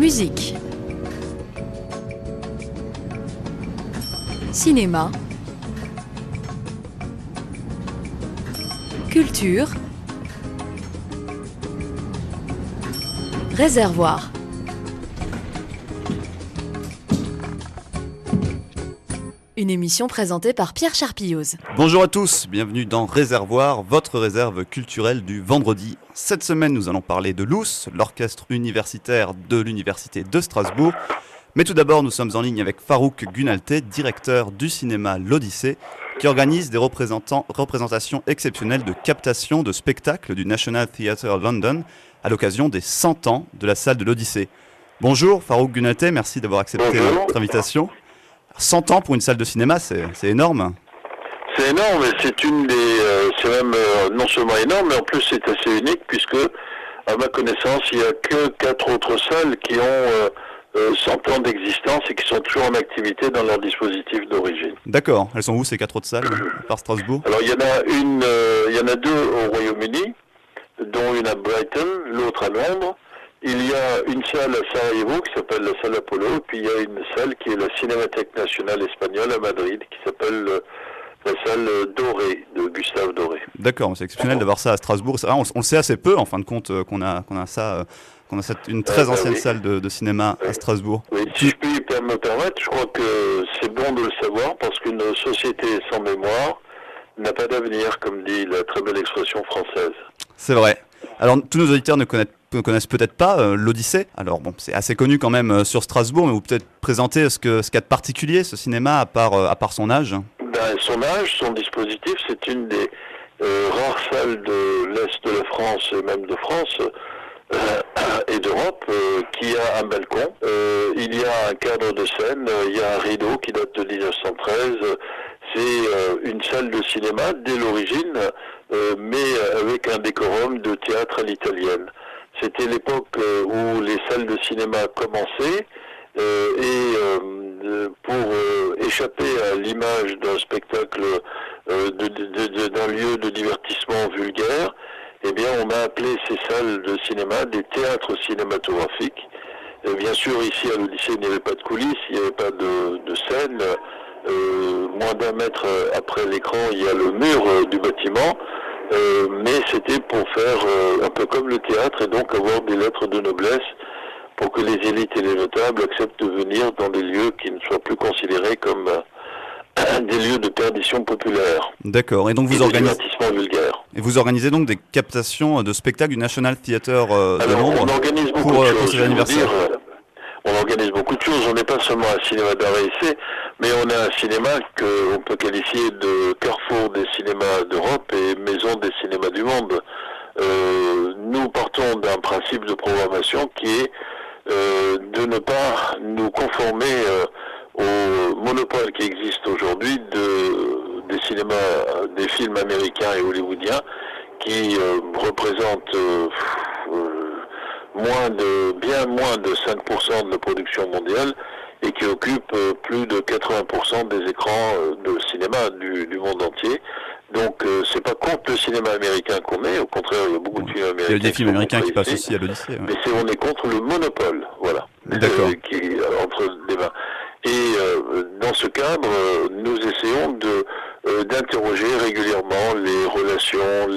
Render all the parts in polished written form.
Musique. Cinéma. Culture. Réservoir. Une émission présentée par Pierre Charpilloz. Bonjour à tous, bienvenue dans Réservoir, votre réserve culturelle du vendredi. Cette semaine, nous allons parler de l'OUS, l'orchestre universitaire de l'Université de Strasbourg. Mais tout d'abord, nous sommes en ligne avec Farouk Gunalté, directeur du cinéma L'Odyssée, qui organise des représentations exceptionnelles de captation de spectacles du National Theatre London à l'occasion des 100 ans de la salle de l'Odyssée. Bonjour Farouk Gunalté, merci d'avoir accepté notre invitation. 100 ans pour une salle de cinéma, c'est énorme. C'est énorme, et c'est même non seulement énorme, mais en plus c'est assez unique puisque, à ma connaissance, il n'y a que 4 autres salles qui ont 100 ans d'existence et qui sont toujours en activité dans leur dispositif d'origine. D'accord. Elles sont où ces 4 autres salles, par Strasbourg? Alors il y en a 2 au Royaume-Uni, dont une à Brighton, l'autre à Londres. Il y a une salle à Sarajevo qui s'appelle la salle Apollo, et puis il y a une salle qui est la Cinémathèque nationale espagnole à Madrid, qui s'appelle la salle Doré, de Gustave Doré. D'accord, c'est exceptionnel d'avoir ça à Strasbourg. On le sait assez peu, en fin de compte, qu'on a une très ancienne salle de cinéma à Strasbourg. Oui, si je puis me permettre, je crois que c'est bon de le savoir, parce qu'une société sans mémoire n'a pas d'avenir, comme dit la très belle expression française. C'est vrai. Alors, tous nos auditeurs ne connaissent peut-être pas l'Odyssée. Alors bon, c'est assez connu quand même sur Strasbourg, mais vous peut-être présenter ce qu'il y a de particulier, ce cinéma, à part son âge. Son âge, son dispositif, c'est une des rares salles de l'Est de la France, et même de France et d'Europe, qui a un balcon. Il y a un cadre de scène, il y a un rideau qui date de 1913. C'est une salle de cinéma dès l'origine, mais avec un décorum de théâtre à l'italienne. C'était l'époque où les salles de cinéma commençaient, pour échapper à l'image d'un spectacle, d'un lieu de divertissement vulgaire, eh bien on a appelé ces salles de cinéma des théâtres cinématographiques. Et bien sûr, ici à l'Odyssée, il n'y avait pas de coulisses, il n'y avait pas de scène. Moins d'un mètre après l'écran, il y a le mur du bâtiment. Mais c'était pour faire un peu comme le théâtre, et donc avoir des lettres de noblesse pour que les élites et les notables acceptent de venir dans des lieux qui ne soient plus considérés comme des lieux de perdition populaire. D'accord. Et donc vous organisez donc des captations de spectacles du National Theatre de Londres. On organise beaucoup de choses. Ces anniversaires. On organise beaucoup de choses. On n'est pas seulement un cinéma d'art et essai, mais on est un cinéma qu'on peut qualifier de carrefour des cinémas d'Europe et maison des cinémas du monde. Nous partons d'un principe de programmation qui est de ne pas nous conformer au monopole qui existe aujourd'hui des films américains et hollywoodiens qui représentent bien moins de 5% de la production mondiale et qui occupent plus de 80% des écrans de cinéma du monde entier. Donc c'est pas contre le cinéma américain qu'on est, au contraire il y a beaucoup de films américains. Il y a des films américains qui passent aussi à l'Odyssée. Ouais. Mais on est contre le monopole, voilà, qui est entre les mains. Et dans ce cadre, nous essayons d'interroger régulièrement les relations,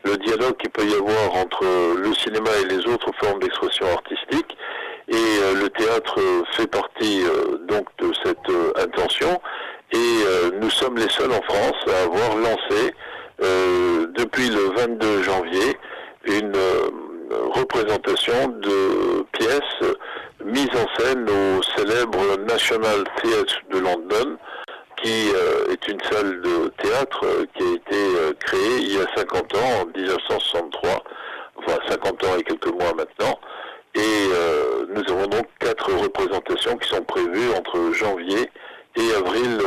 le dialogue qu'il peut y avoir entre le cinéma et les autres formes d'expression artistique. Et le théâtre fait partie donc de cette intention. Et nous sommes les seuls en France à avoir lancé, depuis le 22 janvier, une représentation de pièces mises en scène au célèbre National Theatre de London, qui est une salle de théâtre qui a été créée il y a 50 ans, en 1963, enfin 50 ans et quelques mois maintenant. Et nous avons donc 4 représentations qui sont prévues entre janvier et avril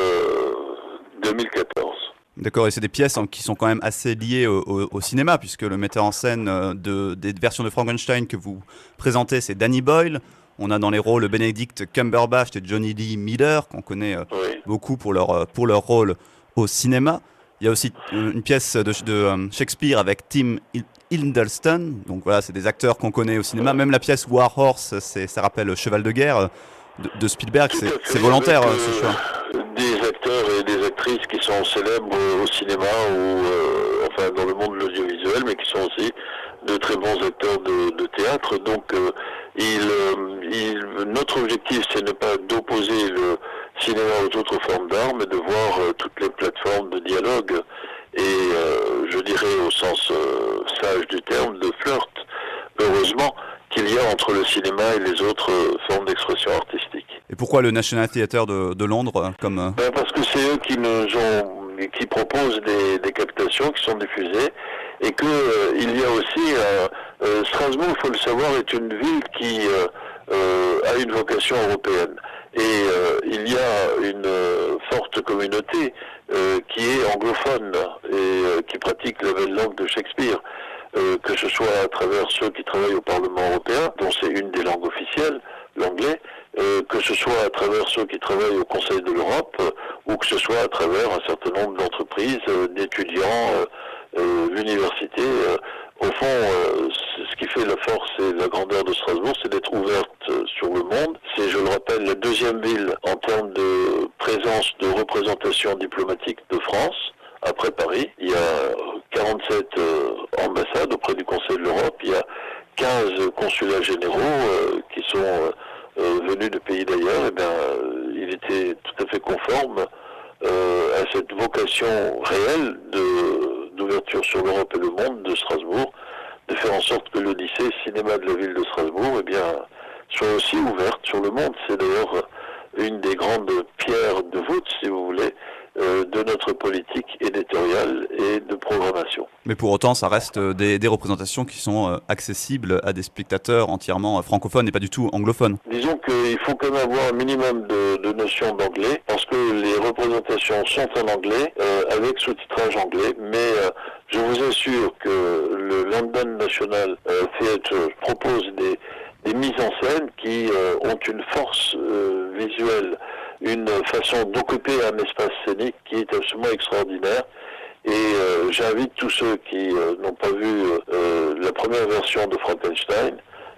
2014. D'accord, et c'est des pièces qui sont quand même assez liées au cinéma, puisque le metteur en scène des versions de Frankenstein que vous présentez, c'est Danny Boyle. On a dans les rôles Benedict Cumberbatch et Johnny Lee Miller, qu'on connaît beaucoup pour leur rôle au cinéma. Il y a aussi une pièce de Shakespeare avec Tim Hiddleston. Donc voilà, c'est des acteurs qu'on connaît au cinéma. Même la pièce War Horse, ça rappelle Cheval de guerre de Spielberg. C'est volontaire ce choix. Des acteurs et des actrices qui sont célèbres au cinéma ou enfin dans le monde de l'audiovisuel, mais qui sont aussi de très bons acteurs de théâtre. Donc notre objectif, c'est ne pas d'opposer le cinéma aux autres formes d'art, mais de voir toutes les plateformes de dialogue et je dirais au sens sage du terme, de flirt, heureusement, qu'il y a entre le cinéma et les autres formes d'expression artistique. Et pourquoi le National Theatre de Londres comme Parce que c'est eux qui proposent des captations qui sont diffusées et que il y a aussi Strasbourg, il faut le savoir, est une ville qui a une vocation européenne et il y a une forte communauté qui est anglophone et qui pratique la belle langue de Shakespeare. Que ce soit à travers ceux qui travaillent au Parlement européen, dont c'est une des langues officielles, l'anglais, que ce soit à travers ceux qui travaillent au Conseil de l'Europe, ou que ce soit à travers un certain nombre d'entreprises, d'étudiants, d'universités. Au fond, ce qui fait la force et la grandeur de Strasbourg, c'est d'être ouverte sur le monde. C'est, je le rappelle, la deuxième ville en termes de présence de représentation diplomatique de France. Après Paris, il y a 47 ambassades auprès du Conseil de l'Europe, il y a 15 consulats généraux qui sont venus de pays d'ailleurs. Et bien, il était tout à fait conforme à cette vocation réelle d'ouverture sur l'Europe et le monde de Strasbourg, de faire en sorte que l'Odyssée, cinéma de la ville de Strasbourg, eh bien, soit aussi ouverte sur le monde. C'est d'ailleurs une des grandes pierres de voûte, si vous voulez, de notre politique éditoriale et de programmation. Mais pour autant, ça reste des représentations qui sont accessibles à des spectateurs entièrement francophones et pas du tout anglophones. Disons qu'il faut quand même avoir un minimum de notions d'anglais, parce que les représentations sont en anglais, avec sous-titrage anglais, mais je vous assure que le London National Theatre propose des mises en scène qui ont une force visuelle, une façon d'occuper un espace scénique qui est absolument extraordinaire. Et j'invite tous ceux qui n'ont pas vu la première version de Frankenstein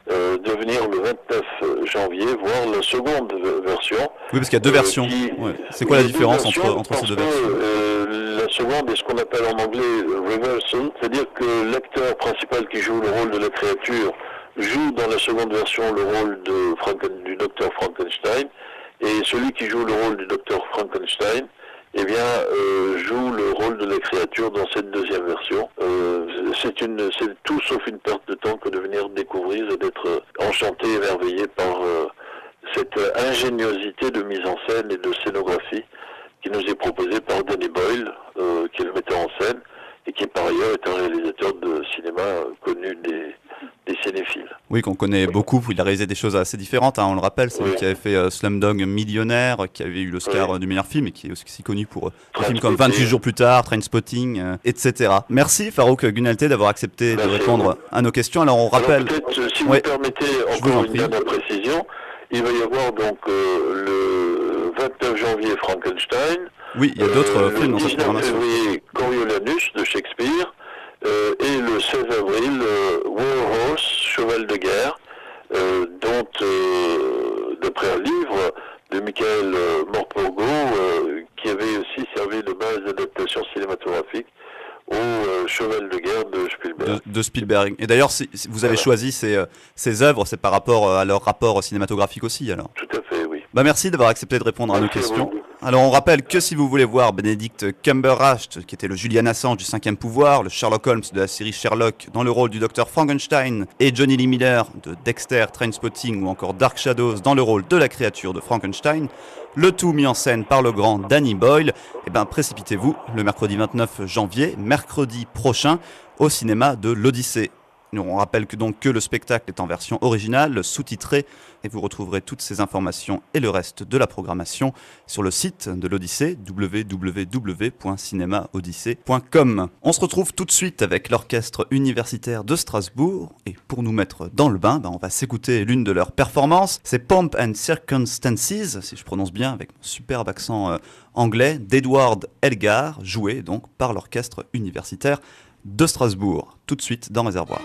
de venir le 29 janvier voir la seconde version. Oui, parce qu'il y a deux versions. Ouais. C'est quoi la différence entre ces deux versions? La seconde est ce qu'on appelle en anglais reversal, c'est-à-dire que l'acteur principal qui joue le rôle de la créature joue dans la seconde version le rôle du docteur Frankenstein, et celui qui joue le rôle du docteur Frankenstein, eh bien, joue le rôle de la créature dans cette deuxième version. C'est tout sauf une perte de temps que de venir découvrir et d'être enchanté, émerveillé par cette ingéniosité de mise en scène et de scénographie qui nous est proposée par Danny Boyle, qui est le metteur en scène, et qui par ailleurs est un réalisateur de cinéma connu des cinéphiles. Oui, qu'on connaît beaucoup. Il a réalisé des choses assez différentes, on le rappelle. C'est lui qui avait fait Slumdog Millionnaire, qui avait eu l'Oscar du meilleur film et qui est aussi connu pour des films comme 28 jours plus tard, Trainspotting, etc. Merci Farouk Gunalté d'avoir accepté de répondre à nos questions. Alors on rappelle... Alors, peut-être, si vous me permettez encore une dernière précision, il va y avoir donc le 29 janvier Frankenstein. Oui, il y a d'autres films dans cette programmation. Le 19 février Coriolanus de Shakespeare. Et le 16 avril, War Horse, Cheval de guerre, dont, d'après un livre de Michael Morpurgo, qui avait aussi servi de base d'adaptation cinématographique au Cheval de guerre de Spielberg. De Spielberg. Et d'ailleurs, si vous avez choisi ces œuvres, c'est par rapport à leur rapport cinématographique aussi, alors? Tout à fait, oui. Merci d'avoir accepté de répondre à nos questions. Alors on rappelle que si vous voulez voir Benedict Cumberbatch, qui était le Julian Assange du 5e pouvoir, le Sherlock Holmes de la série Sherlock dans le rôle du docteur Frankenstein, et Johnny Lee Miller de Dexter, Trainspotting ou encore Dark Shadows dans le rôle de la créature de Frankenstein, le tout mis en scène par le grand Danny Boyle, précipitez-vous le mercredi 29 janvier, mercredi prochain, au cinéma de l'Odyssée. On rappelle que le spectacle est en version originale, sous-titrée, et vous retrouverez toutes ces informations et le reste de la programmation sur le site de l'Odyssée, www.cinémaodyssée.com. On se retrouve tout de suite avec l'orchestre universitaire de Strasbourg, et pour nous mettre dans le bain, on va s'écouter l'une de leurs performances. C'est Pomp and Circumstances, si je prononce bien avec mon superbe accent anglais, d'Edward Elgar, joué donc par l'orchestre universitaire de Strasbourg. Tout de suite dans Réservoir.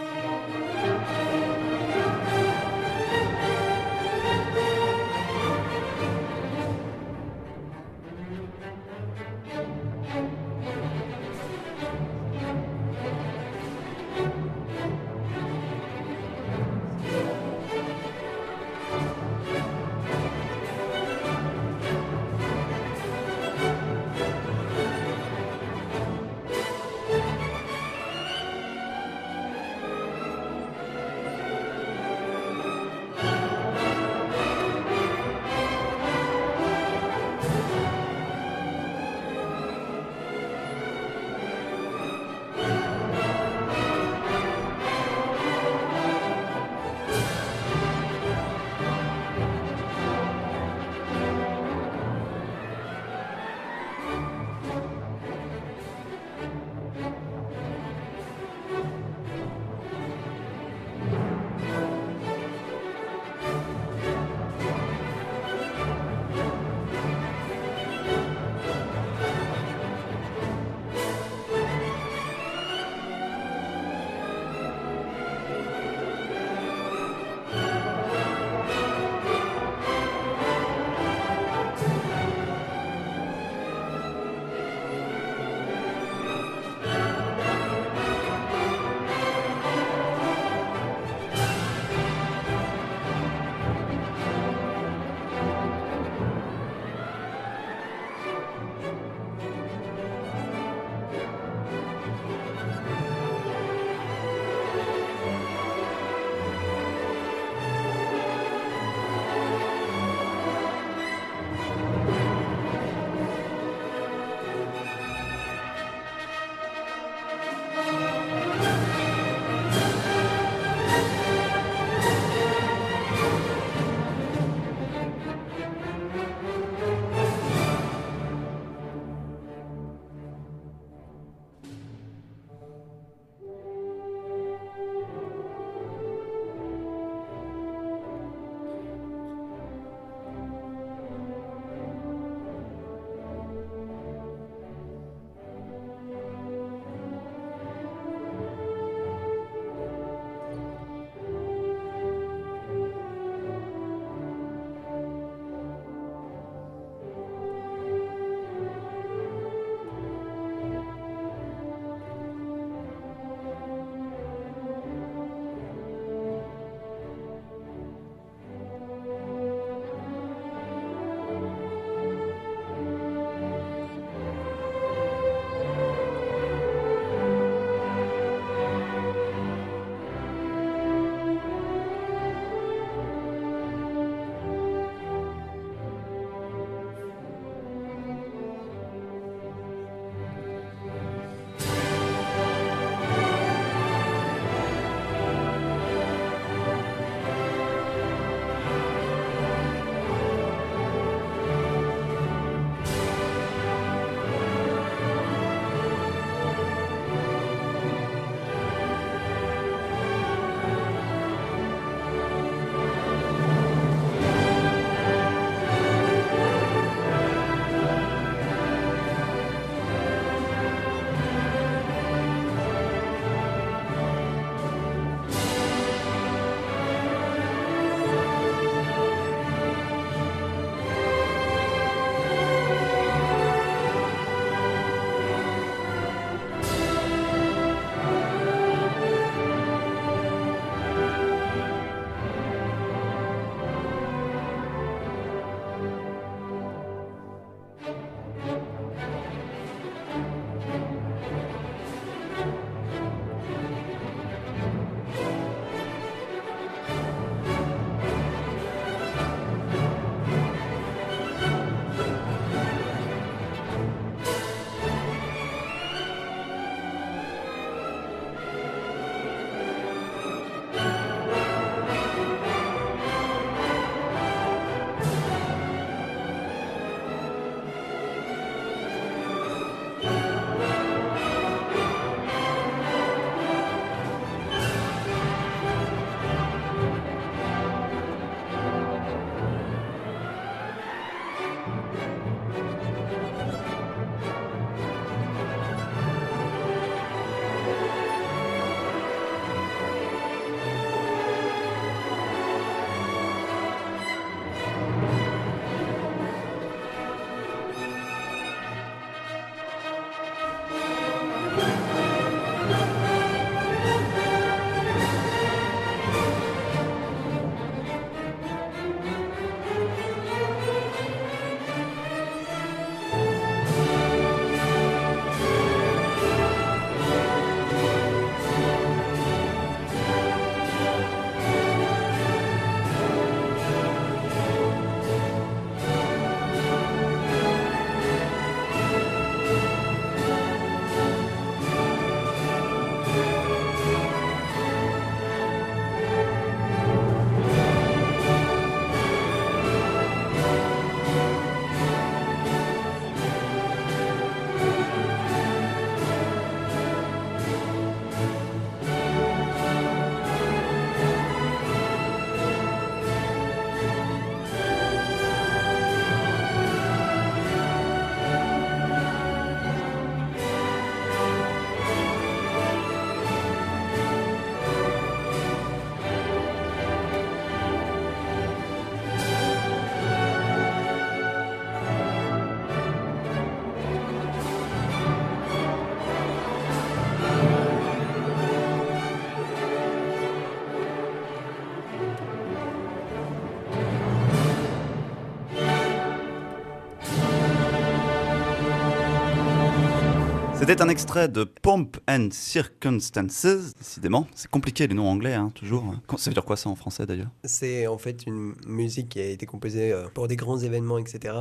C'était un extrait de Pomp and Circumstances. Décidément, c'est compliqué les noms anglais, hein, toujours. Ça veut dire quoi ça en français d'ailleurs? C'est en fait une musique qui a été composée pour des grands événements, etc.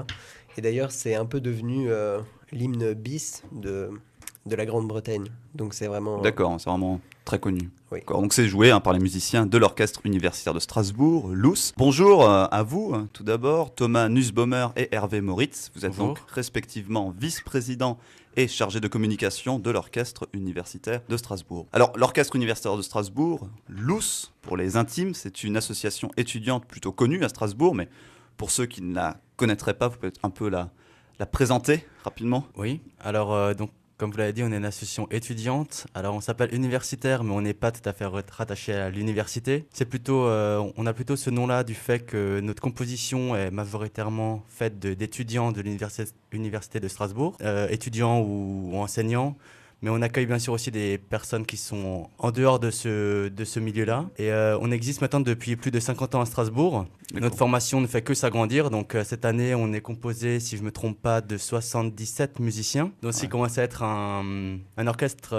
Et d'ailleurs, c'est un peu devenu l'hymne bis de la Grande-Bretagne. Donc c'est vraiment... D'accord, c'est vraiment très connu. Oui. D'accord, donc c'est joué par les musiciens de l'Orchestre universitaire de Strasbourg, Luce. Bonjour à vous, tout d'abord, Thomas Nussbaumer et Hervé Moritz. Vous êtes Bonjour. donc respectivement vice-président et chargé de communication de l'Orchestre universitaire de Strasbourg. Alors, l'Orchestre universitaire de Strasbourg, Luce, pour les intimes, c'est une association étudiante plutôt connue à Strasbourg, mais pour ceux qui ne la connaîtraient pas, vous pouvez un peu la présenter rapidement. Oui, alors donc comme vous l'avez dit, on est une association étudiante. Alors on s'appelle universitaire, mais on n'est pas tout à fait rattaché à l'université. C'est plutôt, on a plutôt ce nom-là du fait que notre composition est majoritairement faite d'étudiants de l'université de Strasbourg, étudiants ou enseignants. Mais on accueille bien sûr aussi des personnes qui sont en dehors de ce milieu-là. Et on existe maintenant depuis plus de 50 ans à Strasbourg. D'accord. Notre formation ne fait que s'agrandir. Donc cette année, on est composé, si je ne me trompe pas, de 77 musiciens. Donc ce qui commence à être un orchestre,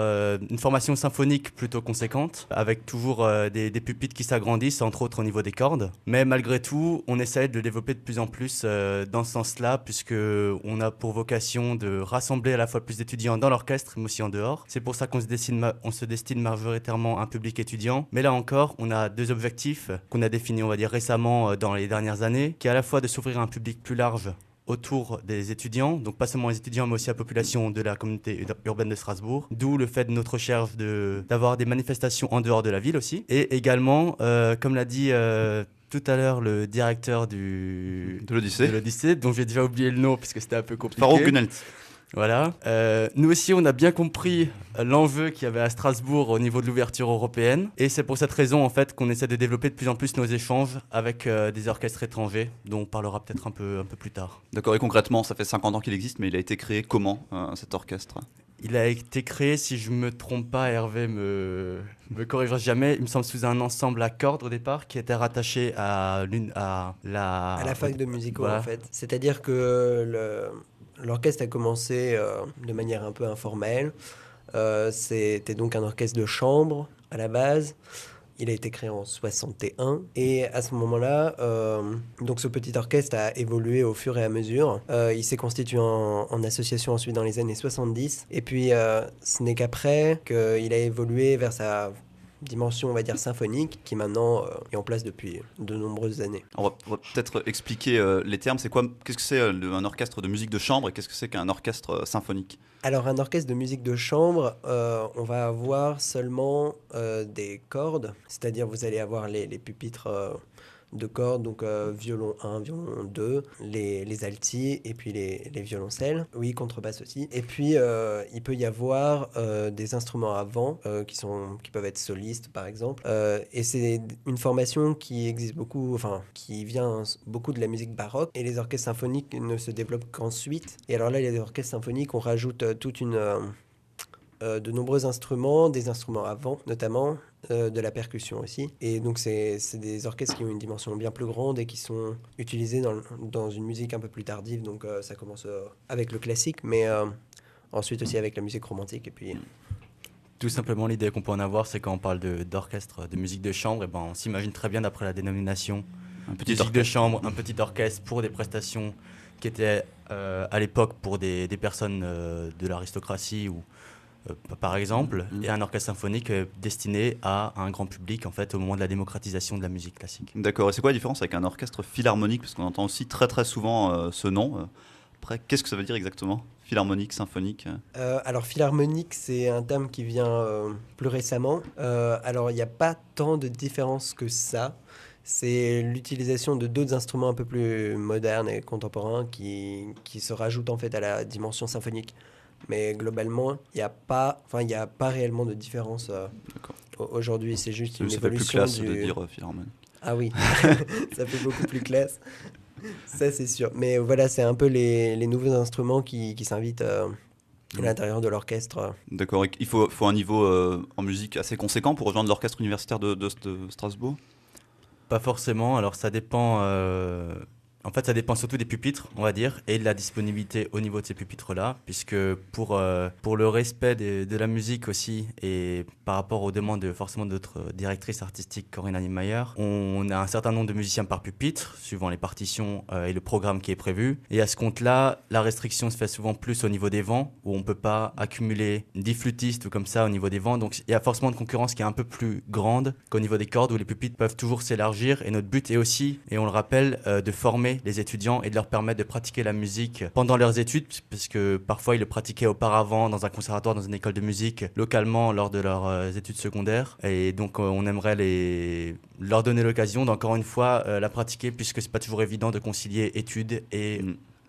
une formation symphonique plutôt conséquente, avec toujours des pupitres qui s'agrandissent, entre autres au niveau des cordes. Mais malgré tout, on essaie de le développer de plus en plus dans ce sens-là, puisqu'on a pour vocation de rassembler à la fois plus d'étudiants dans l'orchestre, mais aussi en dehors. C'est pour ça qu'on se destine majoritairement à un public étudiant. Mais là encore, on a deux objectifs qu'on a définis, on va dire, récemment dans les dernières années, qui est à la fois de s'ouvrir à un public plus large autour des étudiants, donc pas seulement les étudiants, mais aussi la population de la communauté urbaine de Strasbourg, d'où le fait de notre recherche d'avoir des manifestations en dehors de la ville aussi. Et également, comme l'a dit tout à l'heure le directeur de l'Odyssée, dont j'ai déjà oublié le nom puisque c'était un peu compliqué. Faro Gunelt. Voilà. Nous aussi, on a bien compris l'enjeu qu'il y avait à Strasbourg au niveau de l'ouverture européenne. Et c'est pour cette raison, en fait, qu'on essaie de développer de plus en plus nos échanges avec des orchestres étrangers, dont on parlera peut-être un peu plus tard. D'accord, et concrètement, ça fait 50 ans qu'il existe, mais il a été créé comment, cet orchestre? Il a été créé, si je ne me trompe pas, Hervé me corrigera jamais, il me semble sous un ensemble à cordes au départ, qui était rattaché à la fac de musico, voilà. En fait. C'est-à-dire que l'orchestre a commencé de manière un peu informelle. C'était donc un orchestre de chambre à la base. Il a été créé en 61 et à ce moment-là, donc ce petit orchestre a évolué au fur et à mesure. Il s'est constitué en association ensuite dans les années 70 et puis ce n'est qu'après qu'il a évolué vers sa dimension, on va dire, symphonique, qui maintenant est en place depuis de nombreuses années. On va peut-être expliquer les termes. Qu'est-ce que c'est un orchestre de musique de chambre et qu'est-ce que c'est qu'un orchestre symphonique? Alors, un orchestre de musique de chambre, on va avoir seulement des cordes, c'est-à-dire vous allez avoir les pupitres de cordes, donc violon 1, violon 2, les altis et puis les violoncelles, oui, contrebasse aussi. Et puis, il peut y avoir des instruments à vent qui peuvent être solistes, par exemple. Et c'est une formation qui existe beaucoup, enfin, qui vient beaucoup de la musique baroque. Et les orchestres symphoniques ne se développent qu'ensuite. Et alors là, les orchestres symphoniques, on rajoute de nombreux instruments, des instruments à vent notamment, de la percussion aussi. Et donc c'est des orchestres qui ont une dimension bien plus grande et qui sont utilisés dans une musique un peu plus tardive. Donc ça commence avec le classique, mais ensuite aussi avec la musique romantique. Et puis... Tout simplement, l'idée qu'on peut en avoir, c'est quand on parle d'orchestre, de musique de chambre, et ben, on s'imagine très bien d'après la dénomination. Un petit Musique orchestre de chambre, un petit orchestre pour des prestations qui étaient à l'époque pour des personnes de l'aristocratie ou par exemple, et un orchestre symphonique destiné à un grand public en fait au moment de la démocratisation de la musique classique. D'accord, et c'est quoi la différence avec un orchestre philharmonique? Parce qu'on entend aussi très très souvent ce nom. Après, qu'est-ce que ça veut dire exactement? Philharmonique, symphonique Alors philharmonique, c'est un terme qui vient plus récemment. Alors il n'y a pas tant de différence que ça. C'est l'utilisation de d'autres instruments un peu plus modernes et contemporains qui se rajoutent en fait à la dimension symphonique. Mais globalement, il n'y a pas réellement de différence aujourd'hui. C'est juste une évolution. Ça fait plus classe de dire philharmonique. Ah oui, ça fait beaucoup plus classe. Ça, c'est sûr. Mais voilà, c'est un peu les nouveaux instruments qui s'invitent à l'intérieur de l'orchestre. D'accord. Et il faut un niveau en musique assez conséquent pour rejoindre l'orchestre universitaire de Strasbourg? Pas forcément. Alors ça dépend. En fait, ça dépend surtout des pupitres, on va dire, et de la disponibilité au niveau de ces pupitres-là, puisque pour le respect de la musique aussi, et par rapport aux demandes forcément de notre directrice artistique Corinne Niemeyer, on a un certain nombre de musiciens par pupitre, suivant les partitions et le programme qui est prévu. Et à ce compte-là, la restriction se fait souvent plus au niveau des vents, où on ne peut pas accumuler 10 flûtistes ou comme ça au niveau des vents. Donc il y a forcément une concurrence qui est un peu plus grande qu'au niveau des cordes, où les pupitres peuvent toujours s'élargir. Et notre but est aussi, et on le rappelle, de former les étudiants et de leur permettre de pratiquer la musique pendant leurs études, parce que parfois ils le pratiquaient auparavant dans un conservatoire, dans une école de musique, localement lors de leurs études secondaires. Et donc on aimerait leur donner l'occasion d'encore une fois la pratiquer, puisque c'est pas toujours évident de concilier études et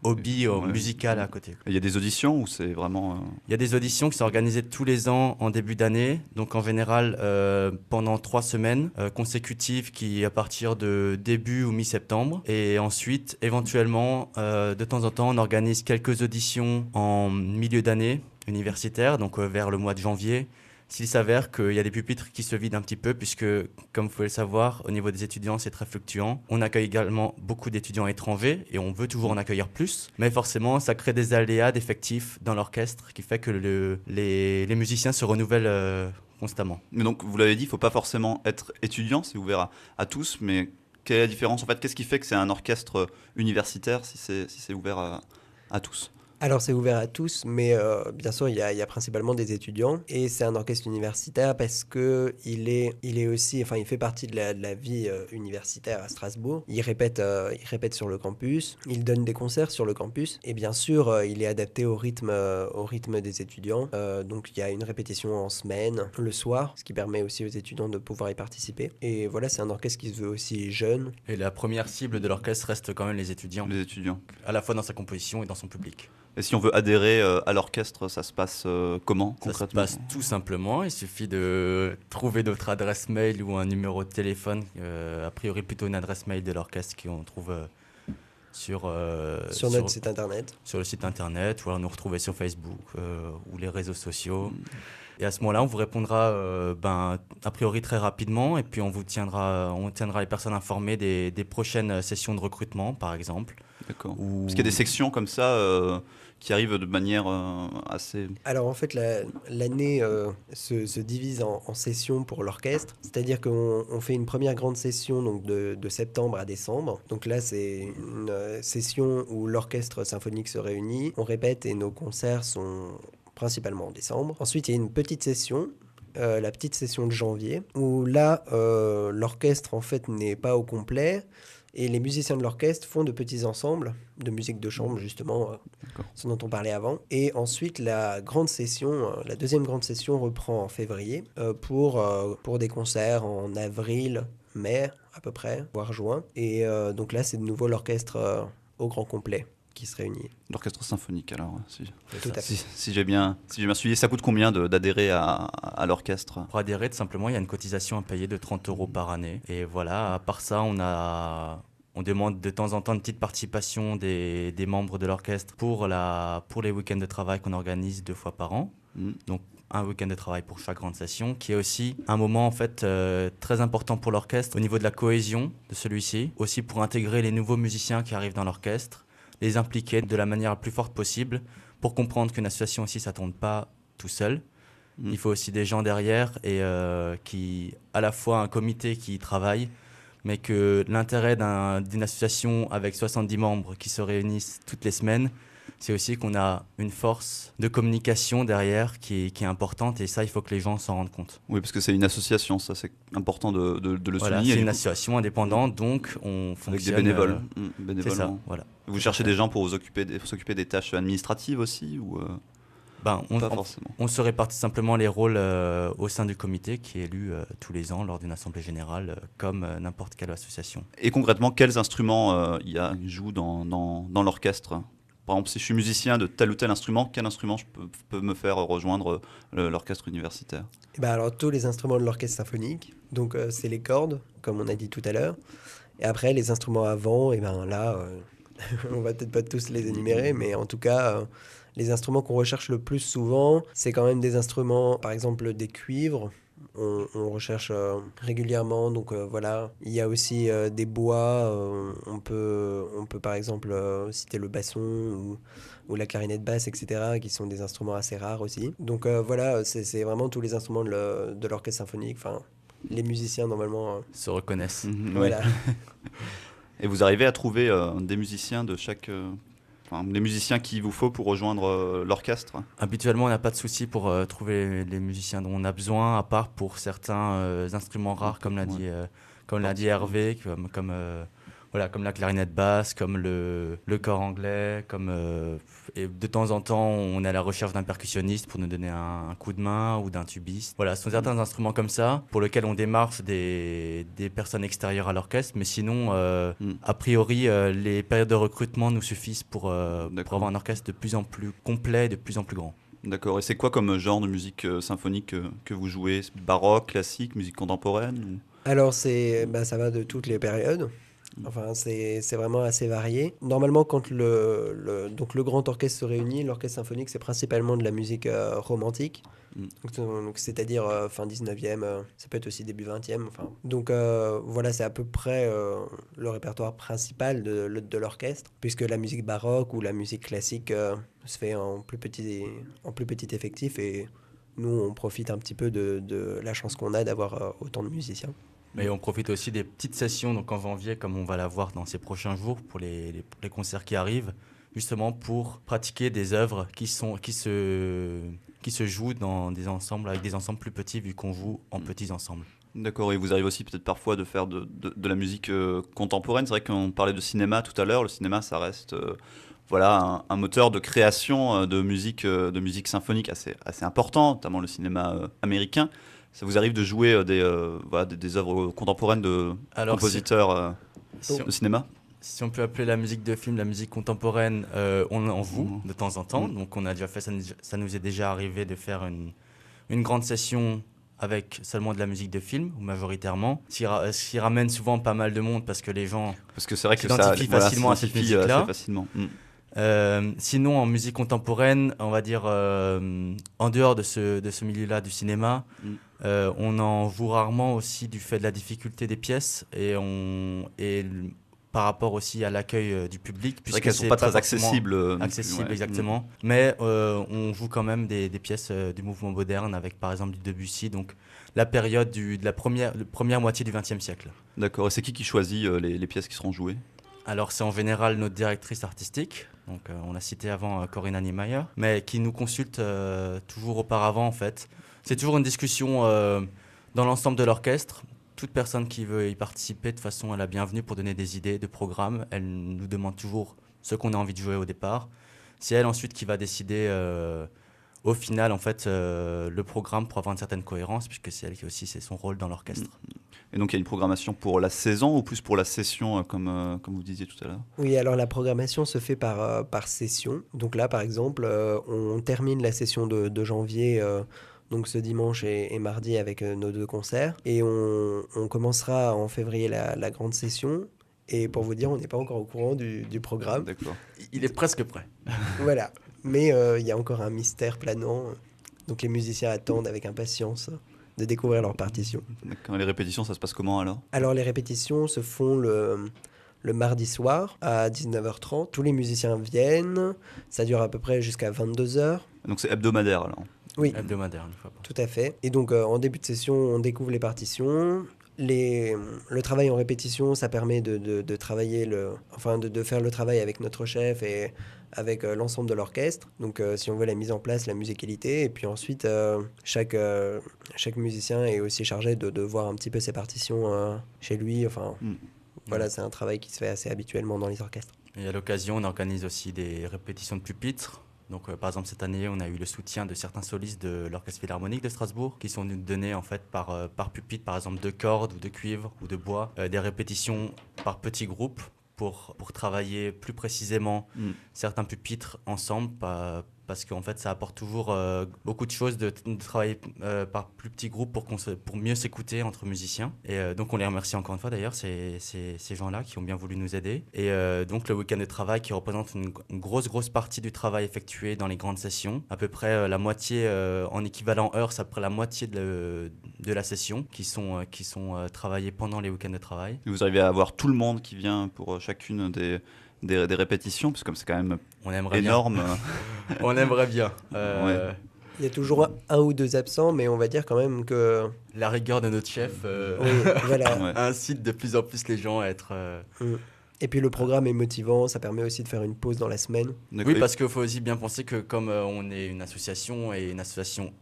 hobby musical à côté. Il y a des auditions ou c'est vraiment... Il y a des auditions qui sont organisées tous les ans en début d'année, donc en général pendant 3 semaines consécutives qui à partir de début ou mi-septembre. Et ensuite, éventuellement, de temps en temps, on organise quelques auditions en milieu d'année universitaire, donc vers le mois de janvier. S'il s'avère qu'il y a des pupitres qui se vident un petit peu, puisque, comme vous pouvez le savoir, au niveau des étudiants, c'est très fluctuant. On accueille également beaucoup d'étudiants étrangers et on veut toujours en accueillir plus. Mais forcément, ça crée des aléas d'effectifs dans l'orchestre qui fait que les musiciens se renouvellent constamment. Mais donc, vous l'avez dit, il ne faut pas forcément être étudiant, c'est ouvert à tous, mais quelle est la différence en fait? Qu'est-ce qui fait que c'est un orchestre universitaire si c'est ouvert à tous? Alors c'est ouvert à tous, mais bien sûr il y a principalement des étudiants et c'est un orchestre universitaire parce que il est aussi, enfin il fait partie de la vie universitaire à Strasbourg. Il répète sur le campus, il donne des concerts sur le campus et bien sûr il est adapté au rythme des étudiants. Donc il y a une répétition en semaine, le soir, ce qui permet aussi aux étudiants de pouvoir y participer. Et voilà, c'est un orchestre qui se veut aussi jeune. Et la première cible de l'orchestre reste quand même les étudiants. Les étudiants. À la fois dans sa composition et dans son public. Et si on veut adhérer à l'orchestre, ça se passe comment concrètement? Ça se passe tout simplement. Il suffit de trouver notre adresse mail ou un numéro de téléphone. A priori, plutôt une adresse mail de l'orchestre qu'on trouve sur notre site internet. Sur le site internet, ou alors nous retrouver sur Facebook ou les réseaux sociaux. Et à ce moment-là, on vous répondra a priori très rapidement. Et puis on tiendra les personnes informées des prochaines sessions de recrutement, par exemple. D'accord. Parce qu'il y a des sections comme ça qui arrivent de manière assez... Alors en fait, l'année se divise en sessions pour l'orchestre. C'est-à-dire qu'on fait une première grande session donc de septembre à décembre. Donc là, c'est une session où l'orchestre symphonique se réunit. On répète et nos concerts sont principalement en décembre. Ensuite, il y a une petite session, la petite session de janvier, où là, l'orchestre en fait n'est pas au complet. Et les musiciens de l'orchestre font de petits ensembles de musique de chambre, justement, ce dont on parlait avant. Et ensuite, la deuxième grande session reprend en février pour des concerts en avril, mai à peu près, voire juin. Et donc là, c'est de nouveau l'orchestre au grand complet qui se réunit. L'orchestre symphonique, alors, Tout à fait. si j'ai bien suivi. Ça coûte combien d'adhérer à l'orchestre? Pour adhérer, tout simplement, il y a une cotisation à payer de 30 € par année. Et voilà, à part ça, on demande de temps en temps une petite participation des membres de l'orchestre pour les week-ends de travail qu'on organise 2 fois par an. Donc, un week-end de travail pour chaque grande session, qui est aussi un moment en fait très important pour l'orchestre au niveau de la cohésion de celui-ci, aussi pour intégrer les nouveaux musiciens qui arrivent dans l'orchestre, les impliquer de la manière la plus forte possible pour comprendre qu'une association aussi, ça ne tourne pas tout seul. Il faut aussi des gens derrière et à la fois un comité qui travaille, mais que l'intérêt d'une association avec 70 membres qui se réunissent toutes les semaines, c'est aussi qu'on a une force de communication derrière qui est importante et ça, il faut que les gens s'en rendent compte. Oui, parce que c'est une association, ça c'est important de le voilà, souligner. C'est une association indépendante, donc on fonctionne... Avec des bénévoles. C'est ça, voilà. Vous cherchez des gens pour s'occuper des tâches administratives aussi ou pas forcément. On se répartit simplement les rôles au sein du comité qui est élu tous les ans lors d'une assemblée générale comme n'importe quelle association. Et concrètement, quels instruments jouent dans l'orchestre? Par exemple, si je suis musicien de tel ou tel instrument, quel instrument peux me faire rejoindre l'orchestre universitaire? Alors, tous les instruments de l'orchestre symphonique. Donc, c'est les cordes, comme on a dit tout à l'heure. Et après, les instruments à vent, là, on va peut-être pas tous les énumérer, mais en tout cas, les instruments qu'on recherche le plus souvent, c'est quand même des instruments, par exemple, des cuivres, On recherche régulièrement, donc voilà. Il y a aussi des bois, on peut par exemple citer le basson ou la clarinette basse, etc., qui sont des instruments assez rares aussi. Donc voilà, c'est vraiment tous les instruments de l'orchestre symphonique, enfin, les musiciens normalement. Se reconnaissent. Voilà. Et vous arrivez à trouver des musiciens de chaque... les musiciens qu'il vous faut pour rejoindre l'orchestre? Habituellement, on n'a pas de souci pour trouver les musiciens dont on a besoin, à part pour certains instruments rares, comme l'a dit Hervé, comme la clarinette basse, comme le cor anglais, et de temps en temps, on est à la recherche d'un percussionniste pour nous donner un coup de main ou d'un tubiste. Voilà, ce sont certains instruments comme ça pour lesquels on démarche des personnes extérieures à l'orchestre, mais sinon, a priori, les périodes de recrutement nous suffisent pour avoir un orchestre de plus en plus complet et de plus en plus grand. D'accord, et c'est quoi comme genre de musique symphonique que vous jouez? Baroque, classique, musique contemporaine Alors ça va de toutes les périodes. Enfin, c'est vraiment assez varié. Normalement, quand donc le grand orchestre se réunit, l'orchestre symphonique, c'est principalement de la musique romantique. Donc, c'est-à-dire fin 19e, ça peut être aussi début 20e. Enfin. Donc voilà, c'est à peu près le répertoire principal de l'orchestre, puisque la musique baroque ou la musique classique se fait en plus petit effectif. Et nous, on profite un petit peu de la chance qu'on a d'avoir autant de musiciens. Mais on profite aussi des petites sessions, donc en janvier, comme on va la voir dans ces prochains jours, pour les concerts qui arrivent, justement pour pratiquer des œuvres qui se jouent dans des ensembles, avec des ensembles plus petits, vu qu'on joue en petits ensembles. D'accord, et vous arrivez aussi peut-être parfois de faire de la musique contemporaine. C'est vrai qu'on parlait de cinéma tout à l'heure. Le cinéma, ça reste un moteur de création de musique symphonique assez important, notamment le cinéma américain. Ça vous arrive de jouer des œuvres contemporaines de compositeurs de cinéma? Si on peut appeler la musique de film la musique contemporaine, on en joue de temps en temps. Donc on a déjà fait, ça nous est déjà arrivé de faire une grande session avec seulement de la musique de film, ou majoritairement, ce qui ramène souvent pas mal de monde parce que les gens s'identifient facilement à cette musique-là. Sinon, en musique contemporaine, on va dire, en dehors de ce milieu-là du cinéma, on en joue rarement aussi du fait de la difficulté des pièces et par rapport aussi à l'accueil du public. C'est vrai qu'elles ne sont pas très accessibles. Exactement. Mais on joue quand même des pièces du mouvement moderne avec par exemple du Debussy, donc la période de la première moitié du XXe siècle. D'accord, et c'est qui choisit les pièces qui seront jouées? Alors c'est en général notre directrice artistique, donc on a cité avant Corinna Niemeyer, mais qui nous consulte toujours auparavant en fait. C'est toujours une discussion dans l'ensemble de l'orchestre. Toute personne qui veut y participer, de toute façon, elle est la bienvenue pour donner des idées de programmes. Elle nous demande toujours ce qu'on a envie de jouer au départ. C'est elle ensuite qui va décider au final en fait, le programme pour avoir une certaine cohérence, puisque c'est elle qui aussi c'est son rôle dans l'orchestre. Et donc il y a une programmation pour la saison ou plus pour la session, comme vous disiez tout à l'heure? Oui, alors la programmation se fait par session. Donc là, par exemple, on termine la session de janvier, donc ce dimanche et mardi avec nos 2 concerts. Et on commencera en février la grande session. Et pour vous dire, on n'est pas encore au courant du programme. D'accord. Il est presque prêt. Voilà. Mais il y a encore un mystère planant. Donc les musiciens attendent avec impatience de découvrir leur partition. D'accord. Et les répétitions, ça se passe comment alors? Alors les répétitions se font le mardi soir à 19h30. Tous les musiciens viennent. Ça dure à peu près jusqu'à 22h. Donc c'est hebdomadaire alors? Oui. Hebdomadaire, une fois. Tout à fait. Et donc en début de session, on découvre les partitions. Le travail en répétition, ça permet de travailler de faire le travail avec notre chef et avec l'ensemble de l'orchestre. Donc si on veut la mise en place, la musicalité. Et puis ensuite, chaque musicien est aussi chargé de voir un petit peu ses partitions chez lui. Voilà, c'est un travail qui se fait assez habituellement dans les orchestres. Et à l'occasion, on organise aussi des répétitions de pupitres. Donc, par exemple, cette année, on a eu le soutien de certains solistes de l'Orchestre Philharmonique de Strasbourg qui sont venus donner, en fait, par pupitre, par exemple, de cordes ou de cuivre ou de bois, des répétitions par petits groupes pour travailler plus précisément certains pupitres ensemble, parce qu'en fait ça apporte toujours beaucoup de choses de travailler par plus petits groupes pour mieux s'écouter entre musiciens. Et donc on les remercie encore une fois d'ailleurs, ces gens-là qui ont bien voulu nous aider. Et donc le week-end de travail qui représente une grosse partie du travail effectué dans les grandes sessions, à peu près la moitié en équivalent heure, c'est à peu près la moitié de la session qui sont travaillées pendant les week-ends de travail. Et vous arrivez à avoir tout le monde qui vient pour chacune des répétitions, parce que comme c'est quand même énorme. On aimerait bien. Ouais. Il y a toujours un ou deux absents, mais on va dire quand même que... La rigueur de notre chef Oui, voilà. Ouais. incite de plus en plus les gens à être... Et puis le programme est motivant, ça permet aussi de faire une pause dans la semaine. Oui, parce qu'il faut aussi bien penser que comme on est une association, et une association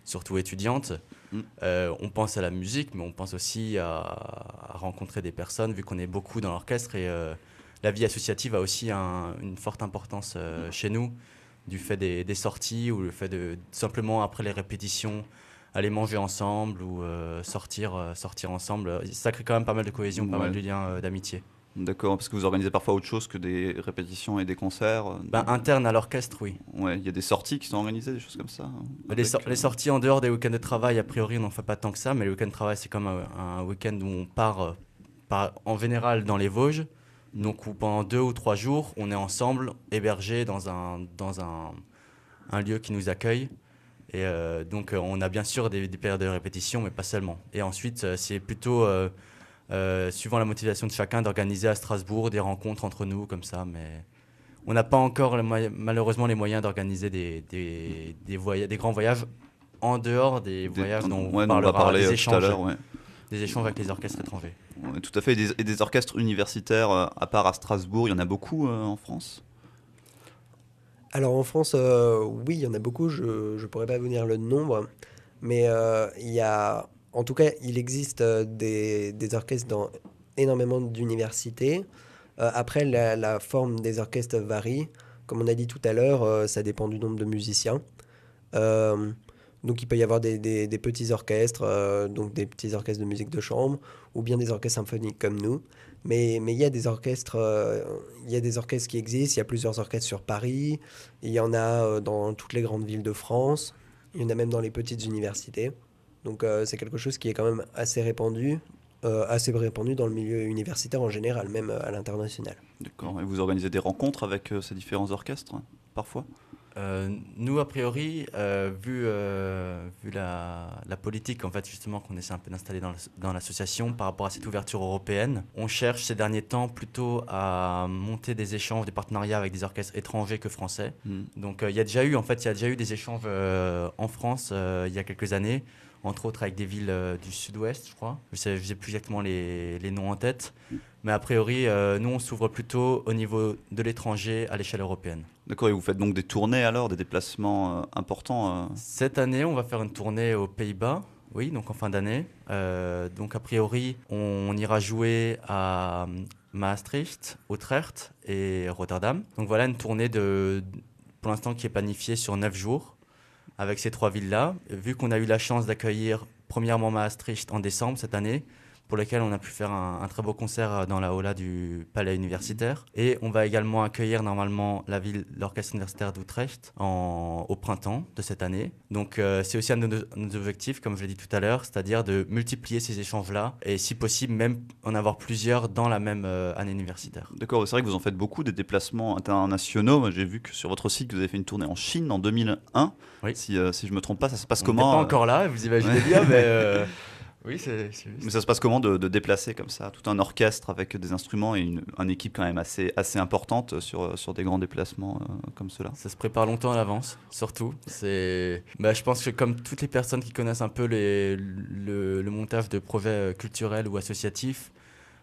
surtout étudiante, on pense à la musique, mais on pense aussi à rencontrer des personnes, vu qu'on est beaucoup dans l'orchestre. Et la vie associative a aussi une forte importance chez nous, du fait des sorties, ou le fait de simplement, après les répétitions, aller manger ensemble ou sortir ensemble. Ça crée quand même pas mal de cohésion, pas mal de liens d'amitié. D'accord, parce que vous organisez parfois autre chose que des répétitions et des concerts. Interne à l'orchestre, oui. Ouais, il y a des sorties qui sont organisées, des choses comme ça. Les sorties en dehors des week-ends de travail, a priori, on n'en fait pas tant que ça, mais le week-end de travail, c'est comme un week-end où on part en général dans les Vosges, donc où pendant 2 ou 3 jours, on est ensemble, hébergés dans un lieu qui nous accueille. Et donc, on a bien sûr des périodes de répétition, mais pas seulement. Et ensuite, c'est plutôt... suivant la motivation de chacun, d'organiser à Strasbourg des rencontres entre nous comme ça, mais on n'a pas encore malheureusement les moyens d'organiser des grands voyages en dehors des voyages dont on parlera, des échanges, tout à l'heure, des échanges avec les orchestres étrangers. Ouais, tout à fait, et des orchestres universitaires, à part à Strasbourg, il y en a beaucoup en France? Alors en France, oui, il y en a beaucoup, je ne pourrais pas vous dire le nombre, mais il y a... En tout cas, il existe des orchestres dans énormément d'universités. Après, la forme des orchestres varie. Comme on a dit tout à l'heure, ça dépend du nombre de musiciens. Donc il peut y avoir des petits orchestres, donc des petits orchestres de musique de chambre, ou bien des orchestres symphoniques comme nous. Mais il y a des orchestres, qui existent. Il y a plusieurs orchestres sur Paris. Il y en a dans toutes les grandes villes de France. Il y en a même dans les petites universités. Donc c'est quelque chose qui est quand même assez répandu dans le milieu universitaire en général, même à l'international. D'accord, et vous organisez des rencontres avec ces différents orchestres, parfois? Nous, a priori, vu la politique en fait, justement, qu'on essaie un peu d'installer dans l'association par rapport à cette ouverture européenne, on cherche ces derniers temps plutôt à monter des échanges, des partenariats avec des orchestres étrangers que français. Donc il y a déjà eu des échanges en France il y a quelques années, entre autres avec des villes du sud-ouest, je crois. Je n'ai plus exactement les noms en tête. Mais a priori, nous, on s'ouvre plutôt au niveau de l'étranger à l'échelle européenne. D'accord, et vous faites donc des tournées alors, des déplacements importants Cette année, on va faire une tournée aux Pays-Bas, oui, donc en fin d'année. Donc a priori, on ira jouer à Maastricht, Utrecht et Rotterdam. Donc voilà une tournée pour l'instant qui est planifiée sur 9 jours. Avec ces 3 villes-là, vu qu'on a eu la chance d'accueillir premièrement Maastricht en décembre cette année, pour lequel on a pu faire un très beau concert dans la aula du palais universitaire. Et on va également accueillir normalement l'orchestre universitaire d'Utrecht au printemps de cette année. Donc c'est aussi un de nos objectifs, comme je l'ai dit tout à l'heure, c'est-à-dire de multiplier ces échanges-là et si possible même en avoir plusieurs dans la même année universitaire. D'accord, c'est vrai que vous en faites beaucoup, des déplacements internationaux. Moi, j'ai vu que sur votre site, vous avez fait une tournée en Chine en 2001. Oui. Si je ne me trompe pas, ça se passe On comment? n'est pas encore là, vous imaginez bien, mais... Oui, Mais ça se passe comment de déplacer comme ça tout un orchestre avec des instruments et une équipe quand même assez importante sur des grands déplacements comme cela? Ça se prépare longtemps à l'avance, surtout. Je pense que comme toutes les personnes qui connaissent un peu le montage de projets culturels ou associatifs,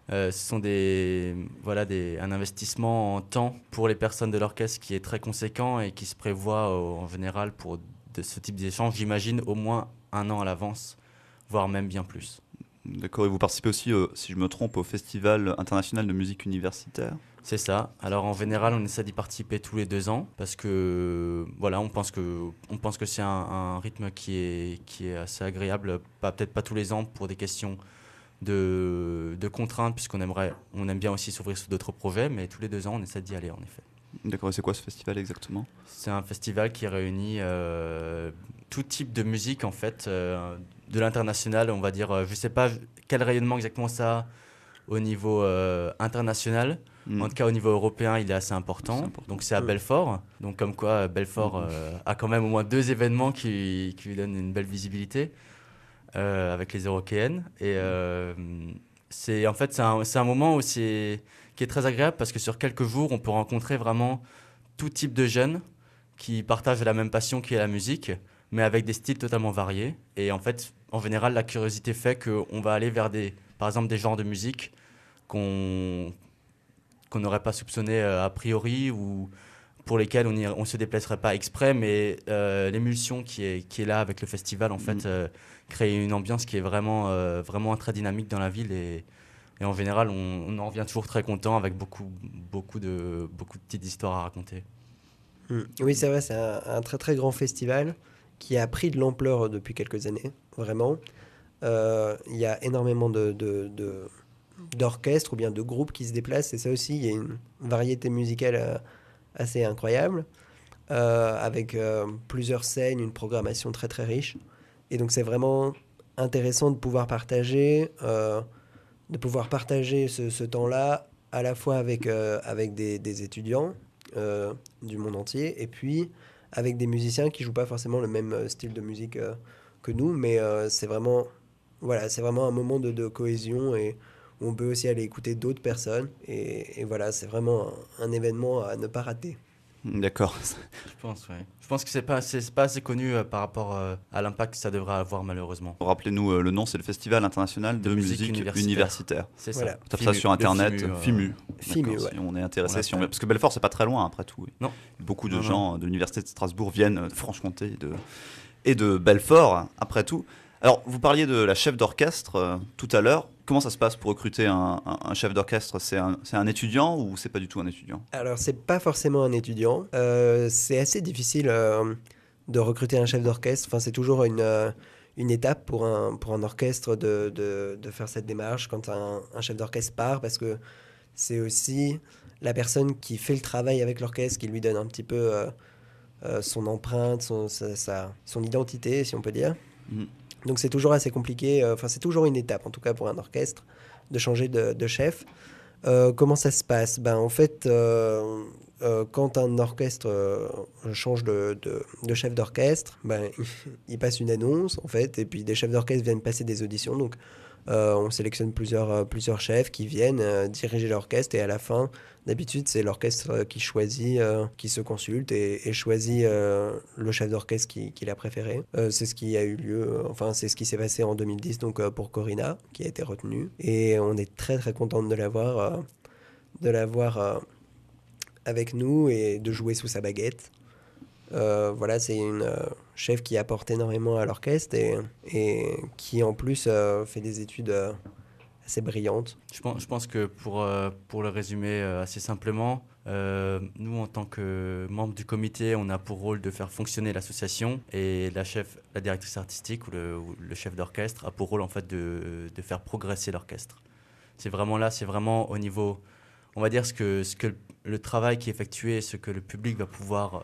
ce sont un investissement en temps pour les personnes de l'orchestre qui est très conséquent et qui se prévoit en général pour de ce type d'échange, j'imagine, au moins 1 an à l'avance, voire même bien plus. D'accord, et vous participez aussi, si je me trompe, au Festival international de musique universitaire? C'est ça. Alors en général, on essaie d'y participer tous les 2 ans parce que voilà, on pense que c'est un rythme qui est assez agréable, peut-être pas tous les ans pour des questions de contraintes, puisqu'on aime bien aussi s'ouvrir sur d'autres projets, mais tous les 2 ans, on essaie d'y aller en effet. D'accord, et c'est quoi ce festival exactement? C'est un festival qui réunit tout type de musique en fait, de l'international, on va dire. Je ne sais pas quel rayonnement exactement ça a au niveau international. En tout cas, au niveau européen, il est assez important. Donc, c'est à Belfort. Donc, comme quoi, Belfort a quand même au moins 2 événements qui lui donnent une belle visibilité avec les Eurokéennes. Et c'est un moment qui est très agréable parce que sur quelques jours, on peut rencontrer vraiment tout type de jeunes qui partagent la même passion qui est la musique, mais avec des styles totalement variés. Et en fait, en général, la curiosité fait qu'on va aller vers par exemple, des genres de musique qu'on n'aurait pas soupçonné a priori ou pour lesquels on se déplacerait pas exprès, mais l'émulsion qui est là avec le festival en fait crée une ambiance qui est vraiment très dynamique dans la ville et en général on en revient toujours très content avec beaucoup de petites histoires à raconter. Oui, c'est vrai, c'est un très très grand festival qui a pris de l'ampleur depuis quelques années, vraiment. Il y a énormément d'orchestres ou bien de groupes qui se déplacent, et ça aussi, il y a une variété musicale assez incroyable, avec plusieurs scènes, une programmation très très riche. Et donc c'est vraiment intéressant de pouvoir partager ce temps-là à la fois avec des étudiants du monde entier, et puis avec des musiciens qui jouent pas forcément le même style de musique que nous, mais c'est vraiment un moment de cohésion, et où on peut aussi aller écouter d'autres personnes, et voilà, c'est vraiment un événement à ne pas rater. D'accord. Je pense que c'est pas assez connu par rapport à l'impact que ça devrait avoir malheureusement. Rappelez-nous le nom, c'est le Festival international de musique universitaire. C'est voilà. ça. On tape ça sur internet, FIMU. FIMU, ouais. Si on est intéressé, parce que Belfort c'est pas très loin après tout. Oui. Non. Beaucoup de gens de l'université de Strasbourg viennent de Franche-Comté et de Belfort après tout. Alors vous parliez de la chef d'orchestre tout à l'heure. Comment ça se passe pour recruter un chef d'orchestre? C'est un étudiant ou c'est pas du tout un étudiant? Alors, c'est pas forcément un étudiant. C'est assez difficile de recruter un chef d'orchestre. Enfin, c'est toujours une étape pour un orchestre de faire cette démarche quand un chef d'orchestre part, parce que c'est aussi la personne qui fait le travail avec l'orchestre qui lui donne un petit peu son empreinte, son identité, si on peut dire. Donc c'est toujours assez compliqué, c'est toujours une étape en tout cas pour un orchestre de changer de chef. Comment ça se passe? En fait, quand un orchestre change de chef d'orchestre, il passe une annonce en fait, et puis des chefs d'orchestre viennent passer des auditions. Donc on sélectionne plusieurs chefs qui viennent diriger l'orchestre, et à la fin, d'habitude, c'est l'orchestre qui choisit, qui se consulte et choisit le chef d'orchestre qu'il a préféré. C'est ce qui a eu lieu, c'est ce qui s'est passé en 2010 donc, pour Corinna, qui a été retenue. Et on est très très contente de l'avoir avec nous et de jouer sous sa baguette. C'est une chef qui apporte énormément à l'orchestre et qui en plus fait des études assez brillantes. Je pense que pour le résumer assez simplement, nous en tant que membres du comité, on a pour rôle de faire fonctionner l'association, et la directrice artistique ou le chef d'orchestre a pour rôle en fait de faire progresser l'orchestre. C'est vraiment au niveau, on va dire ce que le travail qui est effectué, ce que le public va pouvoir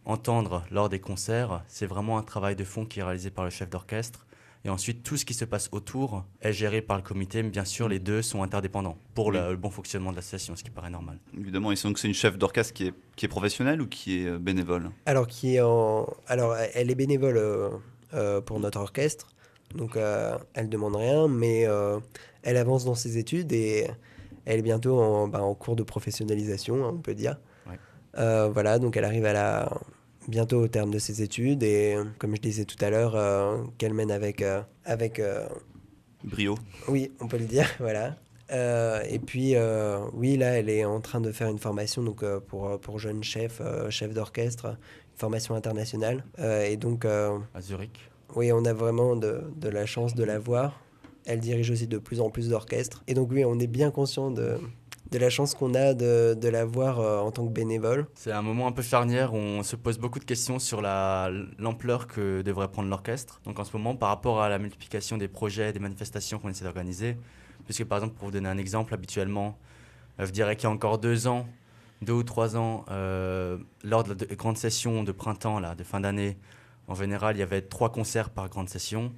entendre lors des concerts, c'est vraiment un travail de fond qui est réalisé par le chef d'orchestre. Et ensuite, tout ce qui se passe autour est géré par le comité, mais bien sûr, les deux sont interdépendants pour le bon fonctionnement de l'association, ce qui paraît normal. Évidemment, et donc c'est une chef d'orchestre qui est professionnelle ou qui est bénévole? Alors, elle est bénévole pour notre orchestre, donc elle ne demande rien, mais elle avance dans ses études et elle est bientôt en cours de professionnalisation, on peut dire. Ouais. Donc elle arrive bientôt au terme de ses études, et comme je disais tout à l'heure, qu'elle mène avec brio. Oui, on peut le dire, voilà. Et puis, oui, là, elle est en train de faire une formation donc, pour jeunes chefs d'orchestre, une formation internationale. Et donc, à Zurich. Oui, on a vraiment de la chance de la voir. Elle dirige aussi de plus en plus d'orchestres. Et donc, oui, on est bien conscient de la chance qu'on a de la voir en tant que bénévole. C'est un moment un peu charnière où on se pose beaucoup de questions sur l'ampleur que devrait prendre l'orchestre. Donc en ce moment, par rapport à la multiplication des projets, des manifestations qu'on essaie d'organiser, puisque par exemple, pour vous donner un exemple, habituellement, je dirais qu'il y a encore 2 ans, 2 ou 3 ans, lors de la grande session de printemps, là, de fin d'année, en général, il y avait 3 concerts par grande session.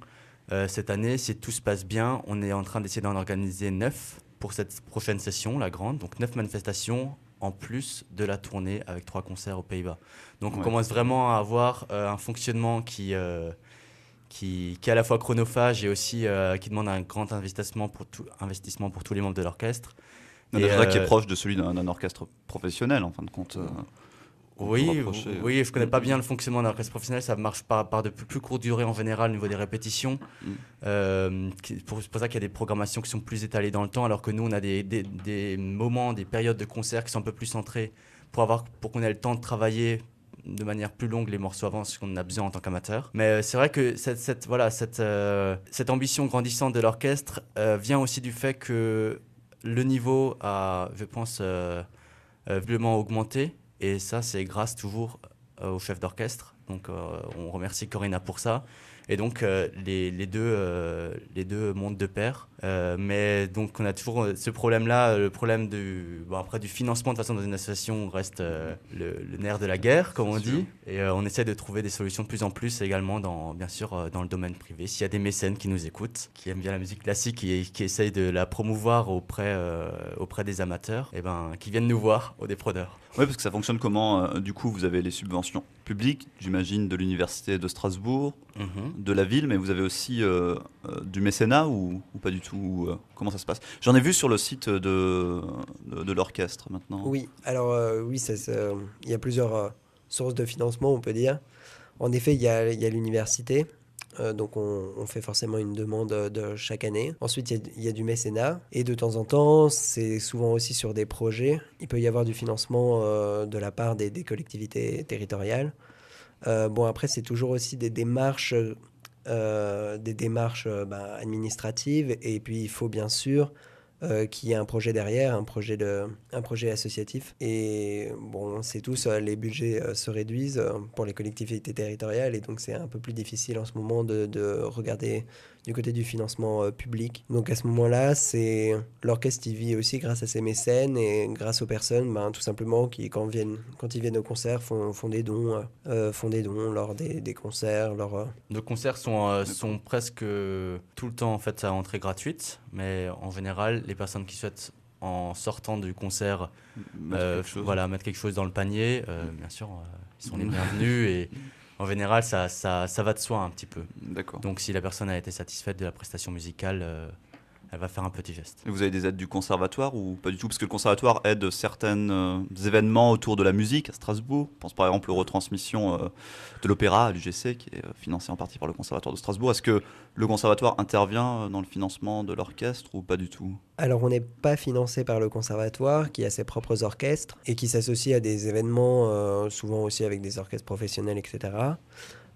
Cette année, si tout se passe bien, on est en train d'essayer d'en organiser 9 pour cette prochaine session, la grande. Donc 9 manifestations en plus de la tournée avec 3 concerts aux Pays-Bas. Donc on commence vraiment à avoir un fonctionnement qui est à la fois chronophage et aussi qui demande un grand investissement pour tous les membres de l'orchestre. Qui est proche de celui d'un orchestre professionnel, en fin de compte. Oui, je connais pas bien le fonctionnement d'un orchestre professionnel, ça marche par de plus courte durée en général au niveau des répétitions. C'est pour ça qu'il y a des programmations qui sont plus étalées dans le temps, alors que nous on a des moments, des périodes de concerts qui sont un peu plus centrés pour qu'on ait le temps de travailler de manière plus longue les morceaux avant, ce qu'on a besoin en tant qu'amateur. Mais c'est vrai que cette ambition grandissante de l'orchestre vient aussi du fait que le niveau a, je pense, visiblement augmenté. Et ça, c'est grâce toujours au chef d'orchestre. Donc, on remercie Corinna pour ça. Et donc, les deux montent de pair. Mais donc, on a toujours ce problème-là. Le problème après, du financement, de toute façon, dans une association, reste le nerf de la guerre, comme on dit. Et on essaie de trouver des solutions de plus en plus également, bien sûr, dans le domaine privé. S'il y a des mécènes qui nous écoutent, qui aiment bien la musique classique et qui essayent de la promouvoir auprès des amateurs, qui viennent nous voir au Déprodeur. Oui, parce que ça fonctionne comment du coup, vous avez les subventions publiques, j'imagine, de l'université de Strasbourg, de la ville, mais vous avez aussi du mécénat ou pas du tout comment ça se passe? J'en ai vu sur le site de l'orchestre maintenant. Oui, alors il y a plusieurs sources de financement, on peut dire. En effet, il y a l'université. Donc on fait forcément une demande de chaque année. Ensuite, il y a du mécénat. Et de temps en temps, c'est souvent aussi sur des projets. Il peut y avoir du financement de la part des collectivités territoriales. Après, c'est toujours aussi des démarches administratives. Et puis, il faut bien sûr qu'il y ait un projet derrière, un projet associatif. Et bon, c'est tous, les budgets se réduisent pour les collectivités territoriales, et donc c'est un peu plus difficile en ce moment de regarder du côté du financement public. Donc à ce moment-là, l'orchestre il vit aussi grâce à ses mécènes et grâce aux personnes, tout simplement, qui quand ils viennent au concert font des dons lors des concerts. Nos concerts sont presque tout le temps en fait à entrée gratuite, mais en général, les personnes qui souhaitent, en sortant du concert, mettre quelque chose dans le panier, bien sûr, ils sont les bienvenus. Et en général, ça va de soi un petit peu. D'accord. Donc si la personne a été satisfaite de la prestation musicale, elle va faire un petit geste. Et vous avez des aides du conservatoire ou pas du tout? Parce que le conservatoire aide certains événements autour de la musique à Strasbourg. Je pense par exemple aux retransmissions de l'opéra à l'UGC, qui est financé en partie par le conservatoire de Strasbourg. Est-ce que le conservatoire intervient dans le financement de l'orchestre ou pas du tout? Alors on n'est pas financé par le conservatoire, qui a ses propres orchestres et qui s'associe à des événements, souvent aussi avec des orchestres professionnels, etc.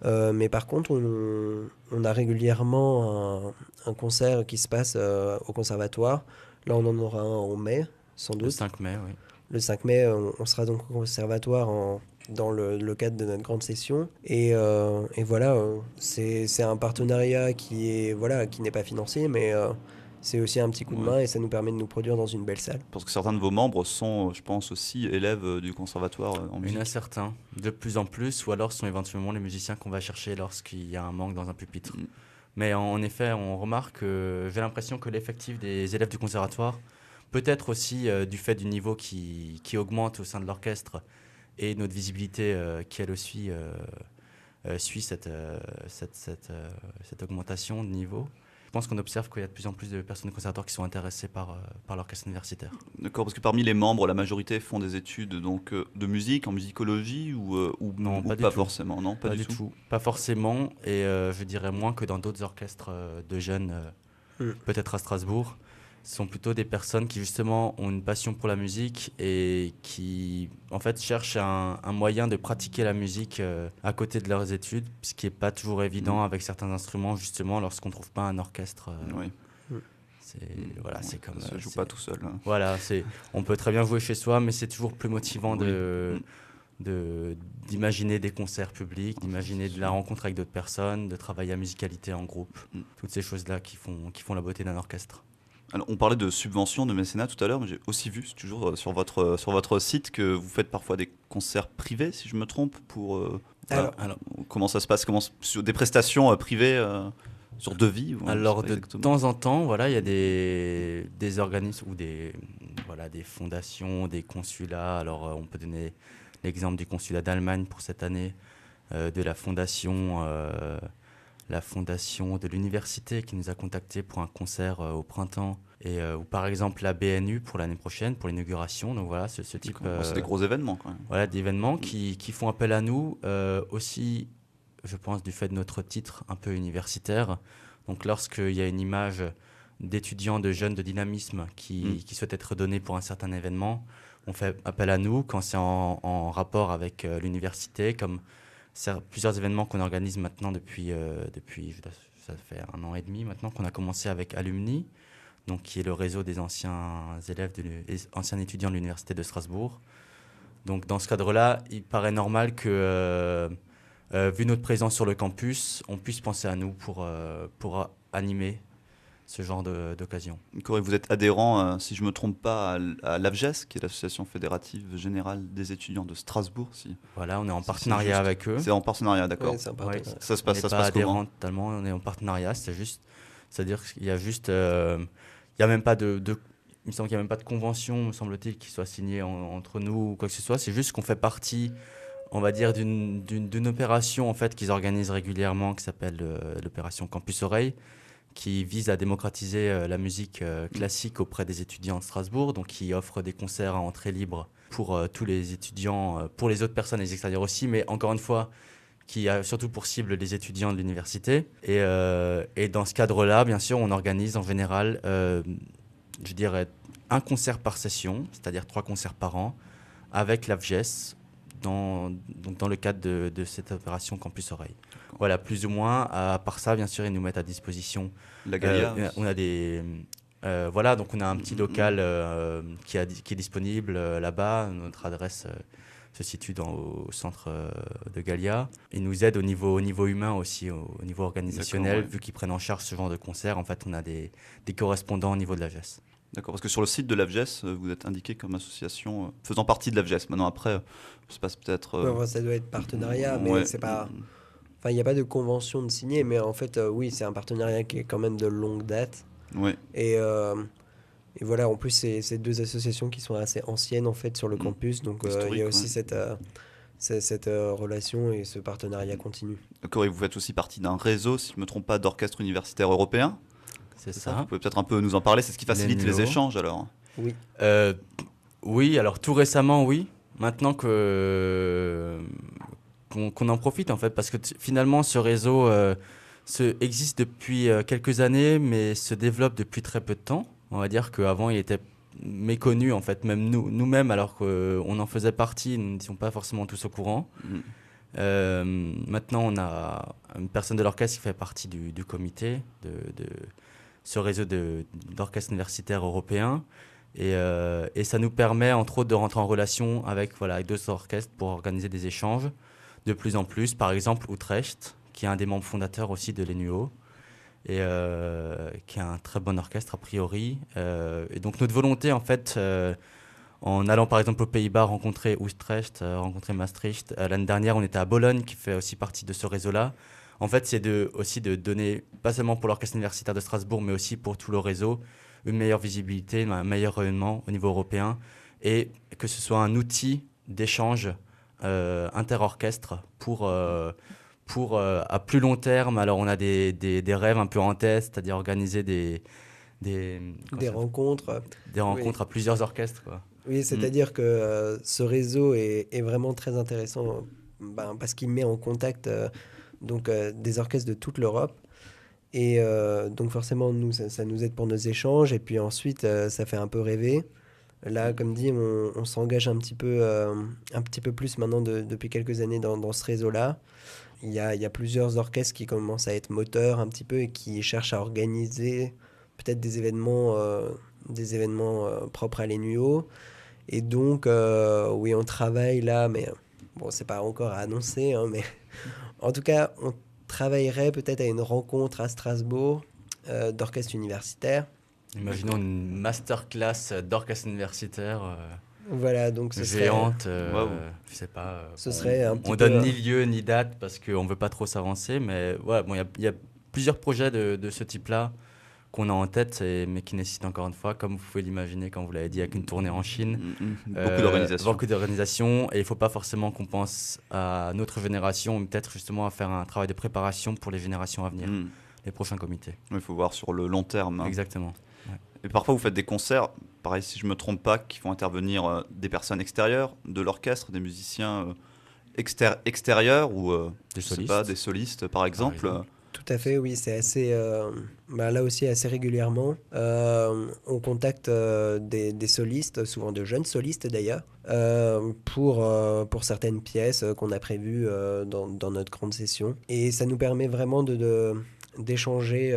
Mais par contre, on a régulièrement un concert qui se passe au conservatoire. Là, on en aura un en mai, sans doute. Le 5 mai, oui. Le 5 mai, on sera donc au conservatoire dans le cadre de notre grande session. Et voilà, c'est un partenariat qui n'est pas financé, mais c'est aussi un petit coup de main, et ça nous permet de nous produire dans une belle salle. Parce que certains de vos membres sont, je pense, aussi élèves du conservatoire en musique. Il y en a certains, de plus en plus, ou alors ce sont éventuellement les musiciens qu'on va chercher lorsqu'il y a un manque dans un pupitre. Mais en effet, on remarque, j'ai l'impression que l'effectif des élèves du conservatoire, peut-être aussi du fait du niveau qui augmente au sein de l'orchestre, et notre visibilité qui elle aussi suit cette augmentation de niveau. Je pense qu'on observe qu'il y a de plus en plus de personnes de conservatoire qui sont intéressées par l'orchestre universitaire. D'accord, parce que parmi les membres, la majorité font des études donc, de musique, en musicologie ou non, pas forcément, non, pas du tout. Pas forcément, et je dirais moins que dans d'autres orchestres de jeunes, peut-être à Strasbourg. Ce sont plutôt des personnes qui justement ont une passion pour la musique et qui en fait cherchent un moyen de pratiquer la musique à côté de leurs études, ce qui n'est pas toujours évident avec certains instruments, justement, lorsqu'on ne trouve pas un orchestre. C'est comme ça se joue pas tout seul. Hein. Voilà, on peut très bien jouer chez soi, mais c'est toujours plus motivant d'imaginer des concerts publics, d'imaginer de la rencontre avec d'autres personnes, de travailler à musicalité en groupe, toutes ces choses-là qui font la beauté d'un orchestre. Alors, on parlait de subventions, de mécénat tout à l'heure, mais j'ai aussi vu, toujours sur votre site, que vous faites parfois des concerts privés, si je me trompe, Alors, comment ça se passe, sur des prestations privées sur devis Alors de temps en temps, voilà, il y a des organismes ou des fondations, des consulats. Alors on peut donner l'exemple du consulat d'Allemagne pour cette année, de la fondation de l'université qui nous a contactés pour un concert au printemps, ou par exemple la BNU pour l'année prochaine, pour l'inauguration. Donc voilà, ce type... c'est des gros événements quand même. Voilà, d'événements qui font appel à nous, aussi, je pense, du fait de notre titre un peu universitaire. Donc lorsqu'il y a une image d'étudiants, de jeunes, de dynamisme qui souhaitent être donnés pour un certain événement, on fait appel à nous quand c'est en rapport avec l'université, comme plusieurs événements qu'on organise maintenant depuis ça fait 1 an et demi maintenant qu'on a commencé avec Alumni, donc qui est le réseau des anciens anciens étudiants de l'université de Strasbourg. Donc dans ce cadre-là, il paraît normal que, vu notre présence sur le campus, on puisse penser à nous pour animer ce genre d'occasion. Corée, vous êtes adhérent, si je ne me trompe pas, à l'AFGES, qui est l'Association fédérative générale des étudiants de Strasbourg. Voilà, on est en partenariat avec eux. C'est en partenariat, d'accord. Ouais, c'est un partenariat. Ouais, ça se passe adhérent comment totalement, on est en partenariat, c'est-à-dire qu'il y a juste... il n'y a même pas il me semble qu'il n'y a même pas de convention, me semble-t-il, qui soit signée entre nous ou quoi que ce soit. C'est juste qu'on fait partie, on va dire, d'une opération en fait, qu'ils organisent régulièrement, qui s'appelle l'opération Campus Oreille, qui vise à démocratiser la musique classique auprès des étudiants de Strasbourg, donc qui offre des concerts à entrée libre pour tous les étudiants, pour les autres personnes, les extérieurs aussi, mais encore une fois, qui a surtout pour cible les étudiants de l'université. Et dans ce cadre-là, bien sûr, on organise en général, je dirais, un concert par session, c'est-à-dire 3 concerts par an, avec l'AFGES, dans le cadre de cette opération Campus Oreille. Voilà, plus ou moins. À part ça, bien sûr, ils nous mettent à disposition. La Galia. On a des... voilà, donc on a un petit local qui est disponible là-bas. Notre adresse se situe au centre de Galia. Ils nous aident au niveau humain aussi, au niveau organisationnel. Vu qu'ils prennent en charge ce genre de concert, en fait, on a des correspondants au niveau de l'AFGES. D'accord, parce que sur le site de l'AFGES, vous êtes indiqué comme association faisant partie de l'AFGES. Maintenant, après, ça se passe peut-être... ça doit être partenariat, mais c'est pas... Enfin, il n'y a pas de convention de signer, mais en fait, oui, c'est un partenariat qui est quand même de longue date. Ouais. Et voilà, en plus, c'est 2 associations qui sont assez anciennes, en fait, sur le campus. Donc, il y a aussi cette relation et ce partenariat continu. D'accord, et vous faites aussi partie d'un réseau, si je ne me trompe pas, d'orchestres universitaires européens. C'est ça. Vous pouvez peut-être un peu nous en parler, c'est ce qui facilite les échanges, alors. Oui. Oui, alors tout récemment, oui. Maintenant qu'on en profite, en fait, parce que finalement, ce réseau existe depuis quelques années, mais se développe depuis très peu de temps. On va dire qu'avant, il était méconnu, en fait, même nous-mêmes, alors qu'on en faisait partie, nous n'étions pas forcément tous au courant. Maintenant, on a une personne de l'orchestre qui fait partie du comité de ce réseau d'orchestres universitaires européens. Et ça nous permet, entre autres, de rentrer en relation avec d'autres orchestres pour organiser des échanges de plus en plus. Par exemple, Utrecht, qui est un des membres fondateurs aussi de l'ENUO, et qui est un très bon orchestre, a priori. Et donc, notre volonté, en fait, en allant, par exemple, aux Pays-Bas, rencontrer Utrecht, rencontrer Maastricht. L'année dernière, on était à Bologne, qui fait aussi partie de ce réseau-là. En fait, c'est aussi de donner, pas seulement pour l'Orchestre universitaire de Strasbourg, mais aussi pour tout le réseau, une meilleure visibilité, un meilleur rayonnement au niveau européen, et que ce soit un outil d'échange inter-orchestre pour à plus long terme. Alors, on a des rêves un peu en tête, c'est-à-dire organiser des rencontres. Des rencontres à plusieurs orchestres, quoi. Oui, c'est-à-dire que ce réseau est vraiment très intéressant parce qu'il met en contact des orchestres de toute l'Europe. Et donc forcément, nous, ça nous aide pour nos échanges. Et puis ensuite, ça fait un peu rêver. Là, comme dit, on s'engage un petit peu plus maintenant depuis quelques années dans ce réseau-là. Il y a plusieurs orchestres qui commencent à être moteurs un petit peu et qui cherchent à organiser peut-être des événements propres à l'ENUO. Et donc, oui, on travaille là, mais bon, c'est pas encore à annoncer, hein, mais en tout cas, on travaillerait peut-être à une rencontre à Strasbourg d'orchestres universitaires Imaginons une masterclass d'orchestre universitaire Voilà, donc ce serait, géante. Waouh. Je sais pas. ce serait un petit On peu... donne ni lieu ni date parce qu'on veut pas trop s'avancer, mais ouais, bon, il y a plusieurs projets de ce type-là qu'on a en tête, mais qui nécessitent encore une fois, comme vous pouvez l'imaginer, quand vous l'avez dit, avec une tournée en Chine. Beaucoup d'organisation. Beaucoup d'organisation, et il ne faut pas forcément qu'on pense à notre génération, mais peut-être justement à faire un travail de préparation pour les générations à venir, les prochains comités. Il faut voir sur le long terme. Exactement. Et parfois, vous faites des concerts, pareil, si je ne me trompe pas, qui font intervenir des personnes extérieures de l'orchestre, des musiciens extérieurs ou Des je sais solistes. pas, des solistes, par exemple. exemple. Tout à fait, oui, c'est assez... là aussi, assez régulièrement. On contacte des solistes, souvent de jeunes solistes d'ailleurs, pour certaines pièces qu'on a prévues dans notre grande session. Et ça nous permet vraiment d'échanger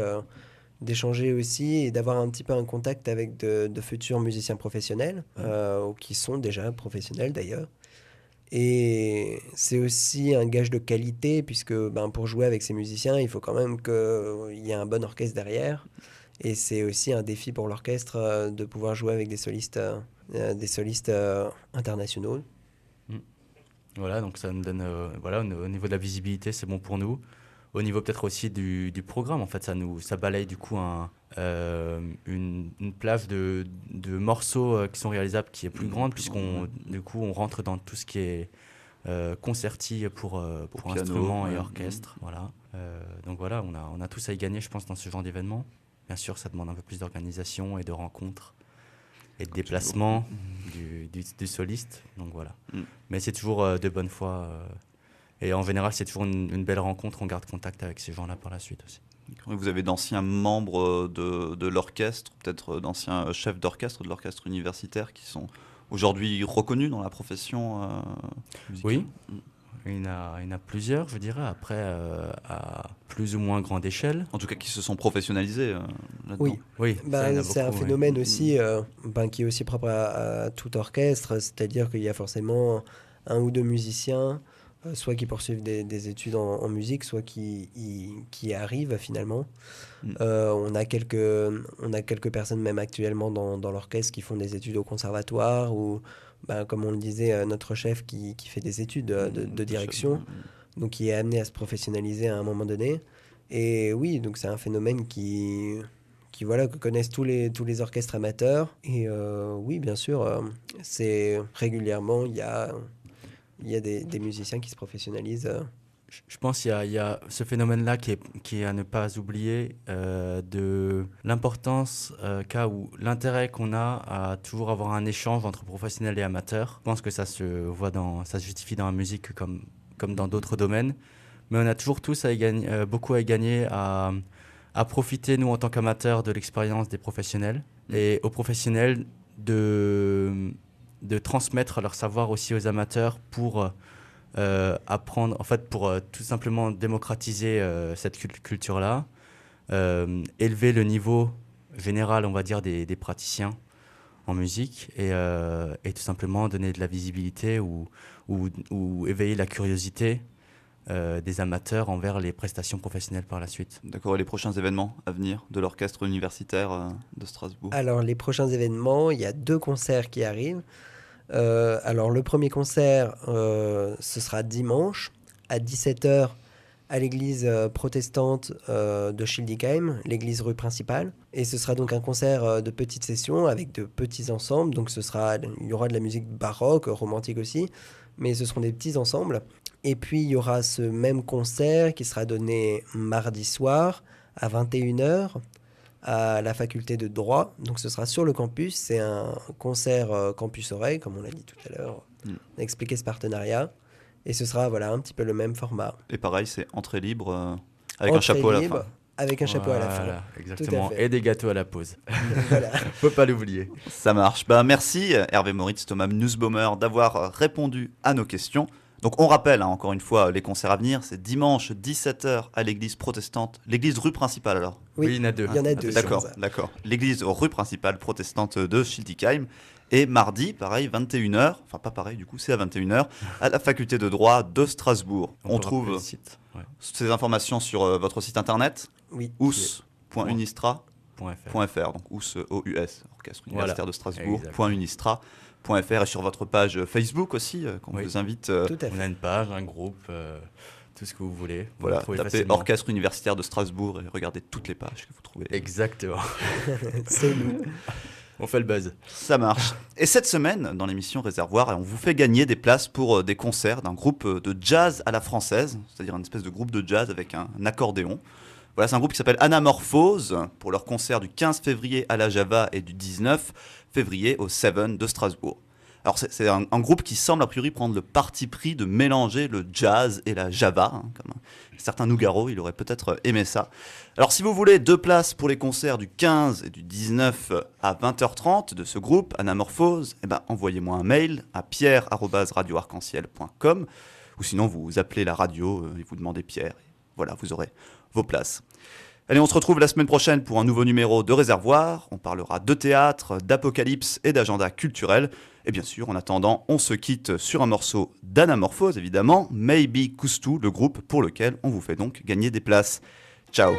aussi et d'avoir un petit peu un contact avec de futurs musiciens professionnels, ou qui sont déjà professionnels d'ailleurs. Et c'est aussi un gage de qualité, puisque pour jouer avec ces musiciens, il faut quand même qu'il y ait un bon orchestre derrière. Et c'est aussi un défi pour l'orchestre de pouvoir jouer avec des solistes internationaux. Voilà, donc ça nous donne, voilà, au niveau de la visibilité, c'est bon pour nous. Au niveau peut-être aussi du programme, en fait, ça balaye du coup une plage de morceaux qui sont réalisables qui est plus grande, puisqu'on du coup on rentre dans tout ce qui est concerti pour piano, instruments et ouais. orchestre. Voilà. Donc voilà, on a tous à y gagner, je pense, dans ce genre d'événement. Bien sûr, ça demande un peu plus d'organisation et de rencontres et de déplacement du soliste. Donc voilà. Mais c'est toujours de bonne foi. Et en général, c'est toujours une belle rencontre. On garde contact avec ces gens-là par la suite aussi. Vous avez d'anciens membres de l'orchestre, peut-être d'anciens chefs d'orchestre de l'orchestre universitaire qui sont aujourd'hui reconnus dans la profession musicale. Oui, il y en a plusieurs, je dirais, après à plus ou moins grande échelle. En tout cas, qui se sont professionnalisés là-dedans. Oui, ça, il y en a C'est un beaucoup, phénomène oui. aussi qui est aussi propre à tout orchestre, c'est-à-dire qu'il y a forcément un ou deux musiciens, soit qui poursuivent des études en musique, soit qui arrivent finalement. On a quelques personnes même actuellement dans l'orchestre qui font des études au conservatoire, ou comme on le disait, notre chef qui fait des études de direction, donc qui est amené à se professionnaliser à un moment donné. Et oui, donc c'est un phénomène que connaissent tous les orchestres amateurs. Et oui, bien sûr, c'est régulièrement, il y a des musiciens qui se professionnalisent. Je pense qu'il y a ce phénomène-là qui est à ne pas oublier, de l'importance qu'a ou l'intérêt qu'on a à toujours avoir un échange entre professionnels et amateurs. Je pense que ça se justifie dans la musique comme dans d'autres domaines. Mais on a toujours tous beaucoup à y gagner à profiter, nous, en tant qu'amateurs, de l'expérience des professionnels. Et aux professionnels de transmettre leur savoir aussi aux amateurs pour apprendre, en fait, pour tout simplement démocratiser cette culture-là, élever le niveau général, on va dire, des praticiens en musique, et tout simplement donner de la visibilité ou éveiller la curiosité des amateurs envers les prestations professionnelles par la suite. D'accord, et les prochains événements à venir de l'orchestre universitaire de Strasbourg? Alors, les prochains événements, il y a 2 concerts qui arrivent. Alors, le premier concert, ce sera dimanche à 17h à l'église protestante de Schildikheim, l'église rue principale. Et ce sera donc un concert de petite session avec de petits ensembles. Donc il y aura de la musique baroque, romantique aussi, mais ce seront des petits ensembles. Et puis il y aura ce même concert qui sera donné mardi soir à 21h à la faculté de droit. Donc ce sera sur le campus. C'est un concert campus oreille, comme on l'a dit tout à l'heure. On a expliqué ce partenariat. Et ce sera un petit peu le même format. Et pareil, c'est entrée libre avec un chapeau à la fin. Avec un chapeau à la fin. Exactement. Et des gâteaux à la pause. Voilà. Faut pas l'oublier. Ça marche. Merci Hervé Moritz, Thomas Nussbaumer d'avoir répondu à nos questions. Donc on rappelle encore une fois les concerts à venir, c'est dimanche 17h à l'église protestante, l'église rue principale alors. Oui, il y en a 2. Il y en a 2. D'accord. L'église rue principale protestante de Schildikheim. Et mardi, pareil, 21h, enfin pas pareil du coup, c'est à 21h, à la faculté de droit de Strasbourg. On trouve site. ces informations sur votre site internet, Oui. ous.unistra.fr. .fr, donc OUS, O-U-S, Orchestre Universitaire de Strasbourg, exact. .unistra.fr, et sur votre page Facebook aussi, qu'on vous invite. Tout à On fait. a une page, un groupe, tout ce que vous voulez. Vous Voilà, le trouvez tapez facilement. Orchestre Universitaire de Strasbourg et regardez toutes les pages que vous trouvez. Exactement. C'est nous. On fait le buzz. Ça marche. Et cette semaine, dans l'émission Réservoir, on vous fait gagner des places pour des concerts d'un groupe de jazz à la française, c'est-à-dire une espèce de groupe de jazz avec un accordéon. Voilà, c'est un groupe qui s'appelle Anamorphose, pour leur concert du 15 février à la Java et du 19 février au Seven de Strasbourg. Alors c'est un groupe qui semble a priori prendre le parti pris de mélanger le jazz et la Java, comme un certain Nougaro, il aurait peut-être aimé ça. Alors si vous voulez 2 places pour les concerts du 15 et du 19 à 20h30 de ce groupe, Anamorphose, envoyez-moi un mail à pierre@radioarc-en-ciel.com, ou sinon vous appelez la radio et vous demandez Pierre. Voilà, vous aurez vos places. Allez, on se retrouve la semaine prochaine pour un nouveau numéro de Réservoir. On parlera de théâtre, d'apocalypse et d'agenda culturel. Et bien sûr, en attendant, on se quitte sur un morceau d'Anamorphose, évidemment, Maybe Koustou, le groupe pour lequel on vous fait donc gagner des places. Ciao!